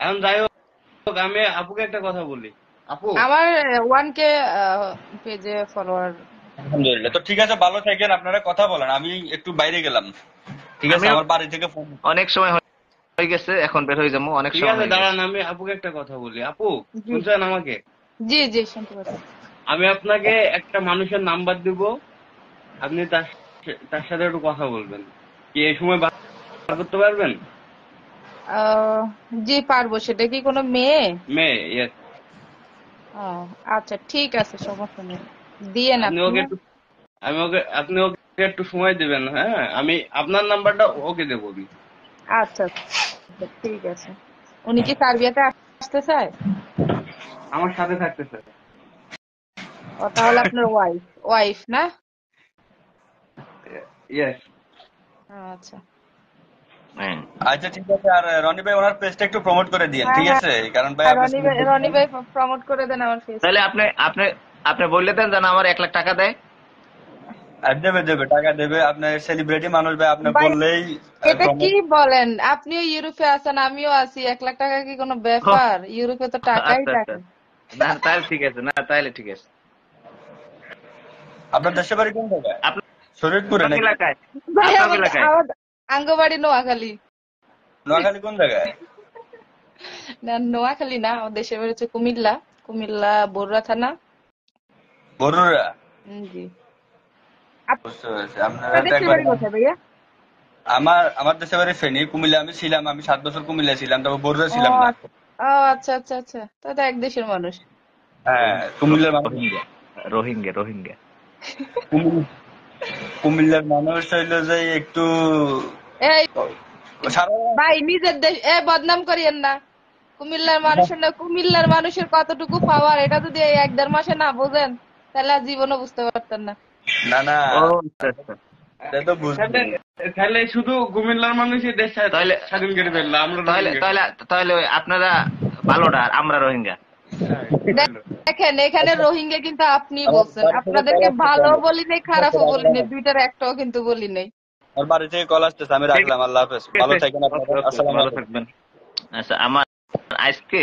এখন যাই হোক, আমি আপুকে একটা কথা বলি। আপু, আমার 1K পেজে ফলোয়ার আলহামদুলিল্লাহ। তো ঠিক আছে, ভালো থাকেন, আপনারা কথা বলেন, আমি একটু বাইরে গেলাম। ঠিক আছে, আমিও আমার বাড়ি থেকে ফোন। অনেক সময় হয়ে গেছে, এখন বের হয়ে যাবো, অনেক ঠিক সময় আছে, হয়ে গেছে। দাঁড়ান, আমি আপুকে একটা কথা বলি। আপু, জি শুনছেন আমাকে? জি জি, শুনতে পাচ্ছি। আমি আপনাকে একটা মানুষের নাম্বার দিব, আপনি তার সাথে একটু কথা বলবেন। কি এই সময় বার করতে পারবেন? আহ, জি পারবো। সেটা কি কোনো মেয়ে? মেয়ে, ইয়েস। আহ, আচ্ছা ঠিক আছে, সমস্যা নেই, দিয়েন আপনি আপনি। ওকে একটু আপনি ওকে একটু সময় দিবেন, হ্যাঁ? আমি আপনার নাম্বারটা ওকে দেবো আমি। আচ্ছা আচ্ছা, ঠিক আছে। উনি কি সার্বিয়াতে আসতে চায়? আমার সাথে থাকতে স্যার। ও তাহলে আপনার ওয়াইফ, ওয়াইফ না? ইয়েস। আচ্ছা। হ্যাঁ, আচ্ছা ঠিক আছে, আর রনি ভাই ওনার পেজটা একটু প্রমোট করে দিয়েন, হ্যাঁ ঠিক হ্যাঁ, আছে? কারণ ভাই আর আপনি রনি ভাই প্রমোট করে দেন আমার তাহলে ফেসটা। আপনি আপনি আপনি বললে দেন যেন আমার 1 লাখ টাকা দেয়। আর দেবে দেবে, টাকা দেবে, আপনার সেলিব্রিটি মানুষ ভাই, আপনি ভাই বললেই এটা কি প্রমোট। বলেন? আপনিও ইউরোপে আছেন, আমিও আছি, 1 লাখ টাকা কি কোনো ও, ব্যাপার? ইউরোপে তো টাকাই আচ্ছা আচ্ছা, টাকা। না তাহলে ঠিক আছে, না তাহলে ঠিক আছে। আপনার দেশের বাড়ি কোন জায়গায়? আপনার শরীরপুরে কি নাকি? এলাকায়? ভাই আপনার কি আমাকে এলাকায়? আমার আঙ্গবাড়ি নোয়াখালী। নোয়াখালী কোন জায়গায়? না নোয়াখালী না, আমার দেশের বাড়ি হচ্ছে কুমিল্লা। কুমিল্লা বরুড়া থানা। বরুড়া। জি। বুঝতে পেরেছি, আপনারা আপনার তো দেশের একবার বাড়ি কোথায় ভাইয়া? আমার দেশের বাড়ি ফেনী। কুমিল্লা আমি ছিলাম, আমি 7 বছর কুমিল্লা ছিলাম, তবে বরুড়া ও ছিলাম না। আচ্ছা। ও আচ্ছা আচ্ছা আচ্ছা, তাহলে তো এক দেশের মানুষ। হ্যাঁ, কুমিল্লার মানুষ। রোহিঙ্গা, রোহিঙ্গা, রোহিঙ্গা। কুমিল- কুমিল্লার মানুষ হইলো যে একটু এই সারা। ভাই, নিজের দেশ বদনাম করিয়েন না। কুমিল্লার মানুষের না, কুমিল্লার মানুষের কতটুকু পাওয়ার এটা যদি এই 1-1.5 মাসে না বোঝেন, তাহলে আর জীবনও বুঝতে পারতেন না। না না, ও আচ্ছা আচ্ছা। এটা তো বুঝবো। তাহলে তাহলে শুধু কুমিল্লার মানুষই দেশ তাহলে স্বাধীন করে ফেললো, আমরা তাহলে রোহিঙ্গা। তাহলে তাহলে ওই আপনারা ভালোটা আর আমরা রোহিঙ্গা। হ্যাঁ, হলো। দেখেন, এখানে রোহিঙ্গা কিন্তু আপনি আমার বলছেন। বাড়ি থেকে কল আপনাদেরকে আসতেছে, ভালো আমি বলি নাই, ঠিক আছে, খারাপও বলি রাখলাম নাই, এখন। দুইটার একটাও কিন্তু বলি নাই। আমার বাড়ি থেকে কল আসতেছে, আমি ঠিক রাখলাম। আল্লাহ হাফেজ, ভালো আছে, থাকেন ওকে আপনারা, ওকে, আসসালামু ভালো আলাইকুম। থাকবেন। আচ্ছা, আমার আজকে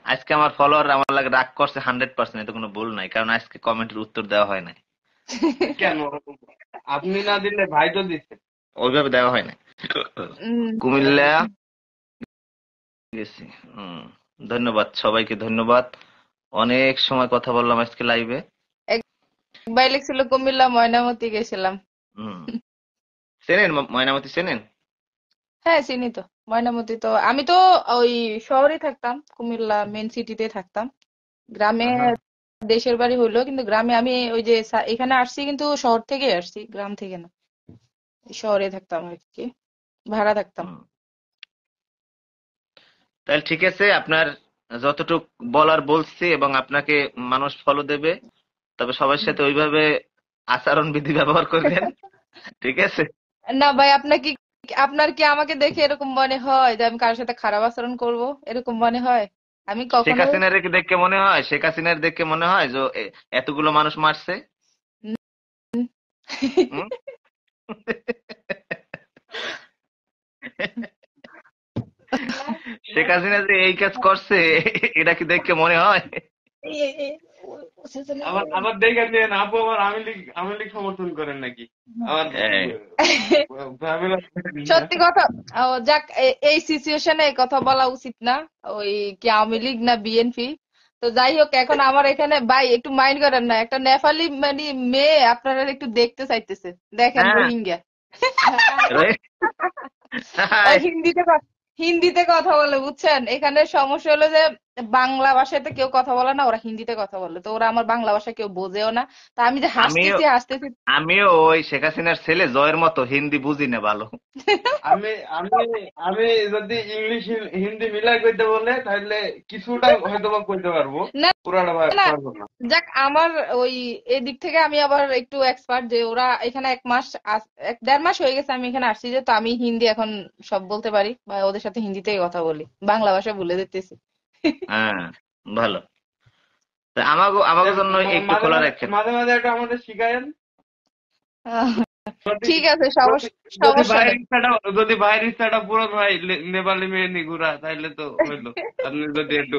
আজকে আমার ফলোয়ার আমার লাগে রাগ করছে 100%, এতে কোনো ভুল নাই, কারণ আজকে কমেন্টের উত্তর দেওয়া হয় নাই। কেন? আপনি না দিলে ভাই তো দিচ্ছে। ওইভাবে দেওয়া হয় নাই। উম, কুমিল্লা গেছি। হুম, ধন্যবাদ সবাইকে, ধন্যবাদ। অনেক সময় কথা বললাম আজকে লাইভে। একবার লিখছিল কুমিল্লা ময়নামতি গেছিলাম। হুম, চেনেন ময়নামতি, চেনেন? হ্যাঁ চিনি তো। ময়নামতি তো আমি তো ওই শহরে থাকতাম, কুমিল্লা মেন সিটিতে থাকতাম। গ্রামে হ্যাঁ, দেশের বাড়ি হইলো, কিন্তু গ্রামে আমি ওই যে এখানে আসছি কিন্তু শহর থেকে আসছি, গ্রাম থেকে না। শহরে থাকতাম আর কি, ভাড়া থাকতাম। হুম। তাহলে ঠিক আছে, আপনার যতটুক বলার বলছি, এবং আপনাকে মানুষ ফলো দেবে, তবে সবার সাথে ওইভাবে আচরণ বিধি ব্যবহার করবেন, ঠিক আছে? না ভাই, আপনার কি আমাকে দেখে এরকম মনে হয় যে আমি কারোর সাথে খারাপ আচরণ করব? এরকম মনে হয়? আমি শেখ কখনোই হাসিনার দেখে মনে হয়, শেখ হাসিনার দেখে মনে হয় যে এতগুলো মানুষ মারছে? হুম? শেখ হাসিনা যে এই কাজ করছে, এটা কি দেখে মনে হয়? আবার আবার দেখে নিন, আপু আবার আওয়ামী লীগ সমর্থন করেন নাকি? আবার হ্যাঁ, ঝামেলা। সত্যি কথা। ও যাক, এই সিচুয়েশনে এই কথা বলা উচিত না। ওই কি আওয়ামী লীগ না বিএনপি? তো যাই হোক, এখন আমার এখানে ভাই একটু মাইন্ড করেন না, একটা নেপালি মানে মেয়ে আপনারা একটু দেখতে চাইতেছে। দেখেন হ্যাঁ, রোহিঙ্গা। রোহিত, ও হাই, হিন্দিতে কথা বলে, বুঝছেন? এখানে সমস্যা হলো যে বাংলা ভাষাতে কেউ কথা বলে না, ওরা হিন্দিতে কথা বলে, তো ওরা আমার বাংলা ভাষা কেউ বোঝেও না। তা আমি যে আমিও হাসতেছি হাসতেছি। আমিও ওই শেখ হাসিনার ছেলে জয়ের মতো হিন্দি বুঝি না ভালো। আমি আমি আমি যদি ইংলিশ হিন্দি মিলাই কইতে বলে তাহলে কিছুটা হয়তো বা কইতে পারবো, না পুরাটা না, পারবো না। যাক আমার ওই এদিক থেকে আমি আবার একটু এক্সপার্ট, যে ওরা এখানে 1 মাস 1-1.5 মাস হয়ে গেছে আমি এখানে আসছি, যে তো আমি হিন্দি এখন সব বলতে পারি, বা ওদের সাথে হিন্দিতেই কথা বলি, বাংলা ভাষা ভুলে যেতেছি। হ্যাঁ, ভালো। তা আমাকে আমাকে জন্য একটু মাঝে খোলা মাঝে রাখেন। মাঝে মাঝে একটু আমাদের শিখায়েন। আহ, যদি ঠিক আছে, যদি যদি সমস্যা ভাইয়ের নেই। ইচ্ছাটা যদি ভাইয়ের ইচ্ছাটা পূরণ হয় নেপালি মেয়ে নিগুরা, তাইলে তো হইলো। আপনি যদি একটু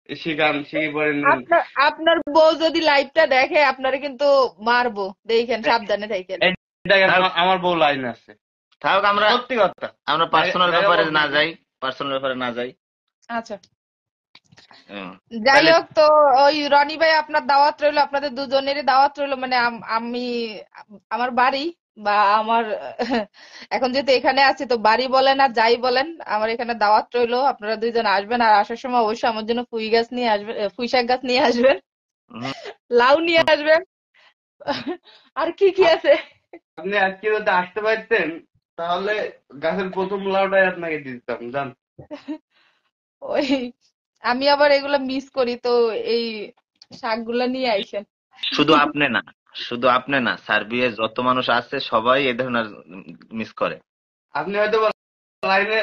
শিখি পরে আপনার আপনার বউ যদি লাইভটা দেখে আপনারে কিন্তু মারবো, দেখেন সাবধানে থাকেন। আমার বউ লাইন আছে। থাক, আমরা সত্যি কথা। আমরা পার্সোনাল জায়গা ব্যাপারে বলতে না কি? যাই, পার্সোনাল ব্যাপারে না যাই। আচ্ছা, যাই তাহলে হোক, তো ওই রনি ভাই আপনার দাওয়াত রইলো, আপনাদের দুজনেরই দাওয়াত রইলো। মানে আমি আমার বাড়ি বা আমার এখন যেহেতু এখানে আছি তো বাড়ি বলেন আর যাই বলেন, আমার এখানে দাওয়াত রইলো। আপনারা দুইজন আসবেন, আর আসার সময় অবশ্যই আমার জন্য পুঁই গাছ নিয়ে আসবেন, পুঁই শাক গাছ নিয়ে আসবেন, হুম, লাউ নিয়ে আসবেন। আর কি কি আছে? আপনি আজকে যদি আসতে পারতেন তাহলে গাছের প্রথম লাউটাই আপনাকে দিতাম, জান। ওই আমি আবার এগুলো মিস করি, তো এই শাকগুলা নিয়ে আইসেন। শুধু আপনি না, শুধু আপনি না, সার্বিয়ায় যত মানুষ আছে সবাই এই ধরনের মিস করে। আপনি হয়তো লাইভে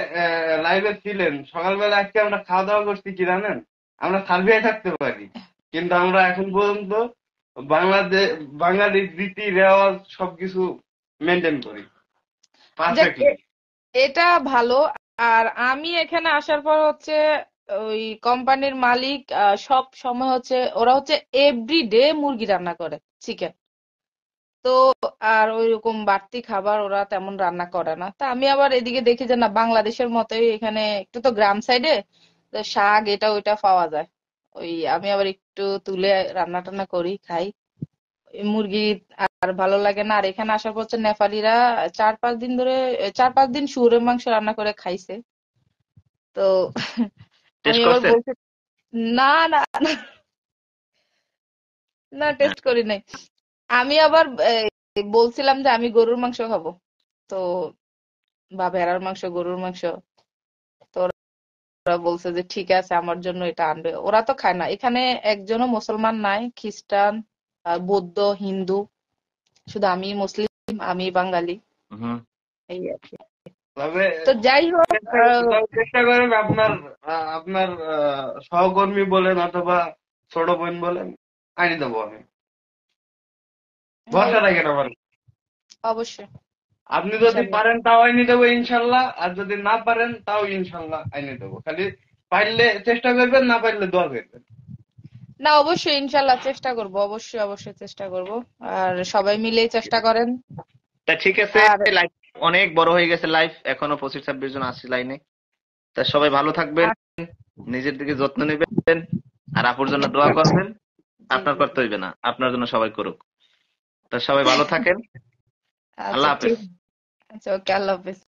লাইভে ছিলেন সকালবেলা। আজকে আমরা খাওয়া দাওয়া করছি কি জানেন? আমরা সার্বিয়ায় থাকতে পারি, কিন্তু আমরা এখন পর্যন্ত বাংলাদেশ বাঙালির রীতি রেওয়াজ সবকিছু মেনটেন করি যাক, পারফেক্টলি। এটা ভালো। আর আমি এখানে আসার পর হচ্ছে ওই কোম্পানির মালিক সব সময় হচ্ছে, ওরা হচ্ছে এভরিডে মুরগি রান্না করে, চিকেন। তো আর ওইরকম বাড়তি খাবার ওরা তেমন রান্না করে না। তা আমি আবার এদিকে দেখি যে না, বাংলাদেশের মতোই এখানে একটু তো গ্রাম সাইডে শাক এটা ওইটা পাওয়া যায়। ওই আমি আবার একটু তুলে রান্না টান্না করি, খাই। এই মুরগি আর ভালো লাগে না। আর এখানে আসার পর হচ্ছে নেপালিরা 4-5 দিন ধরে, 4-5 দিন শুয়োরের মাংস রান্না করে খাইছে। তো আমি টেস্ট এবার করছেন? বলছি না, না, না, না, টেস্ট করি নাই। আমি আবার বলছিলাম যে আমি গরুর মাংস খাবো, তো বা ভেড়ার মাংস, গরুর মাংস। তো ওরা বলছে যে ঠিক আছে, আমার জন্য এটা আনবে। ওরা তো খায় না এখানে, একজনও মুসলমান নাই, খ্রিস্টান, বৌদ্ধ, হিন্দু, শুধু আমি মুসলিম, আমি বাঙালি, হুম। এই আর কি। তবে তো যাই হোক, চেষ্টা করেন আপনার আপনার সহকর্মী বলেন অথবা ছোট বোন বলেন, আনি দেবো আমি। ভরসা রাখেন আমার। অবশ্যই, আপনি যদি ইনশাল্লাহ। পারেন তাও আইনি দেবো ইনশাল্লাহ, আর যদি না পারেন তাও ইনশাল্লাহ আইনি দেবো। খালি পারলে চেষ্টা করবেন, না পারলে দোয়া করবেন। না, অবশ্যই ইনশাল্লাহ চেষ্টা করব, অবশ্যই অবশ্যই চেষ্টা করব। আর সবাই মিলেই চেষ্টা করেন। তা ঠিক আছে, আর লাইফ অনেক বড় হয়ে গেছে, লাইফ এখনো 25-26 জন আছে লাইনে। তা সবাই ভালো থাকবেন, নিজের দিকে যত্ন নেবেন, আর আপুর জন্য দোয়া করবেন। জি, আপনার জি, করতে হইবে না, আপনার জন্য সবাই করুক। তা সবাই ভালো থাকেন। আচ্ছা আল্লাহ ঠিক হাফেজ। আছে, ওকে, আল্লাহ হাফেজ।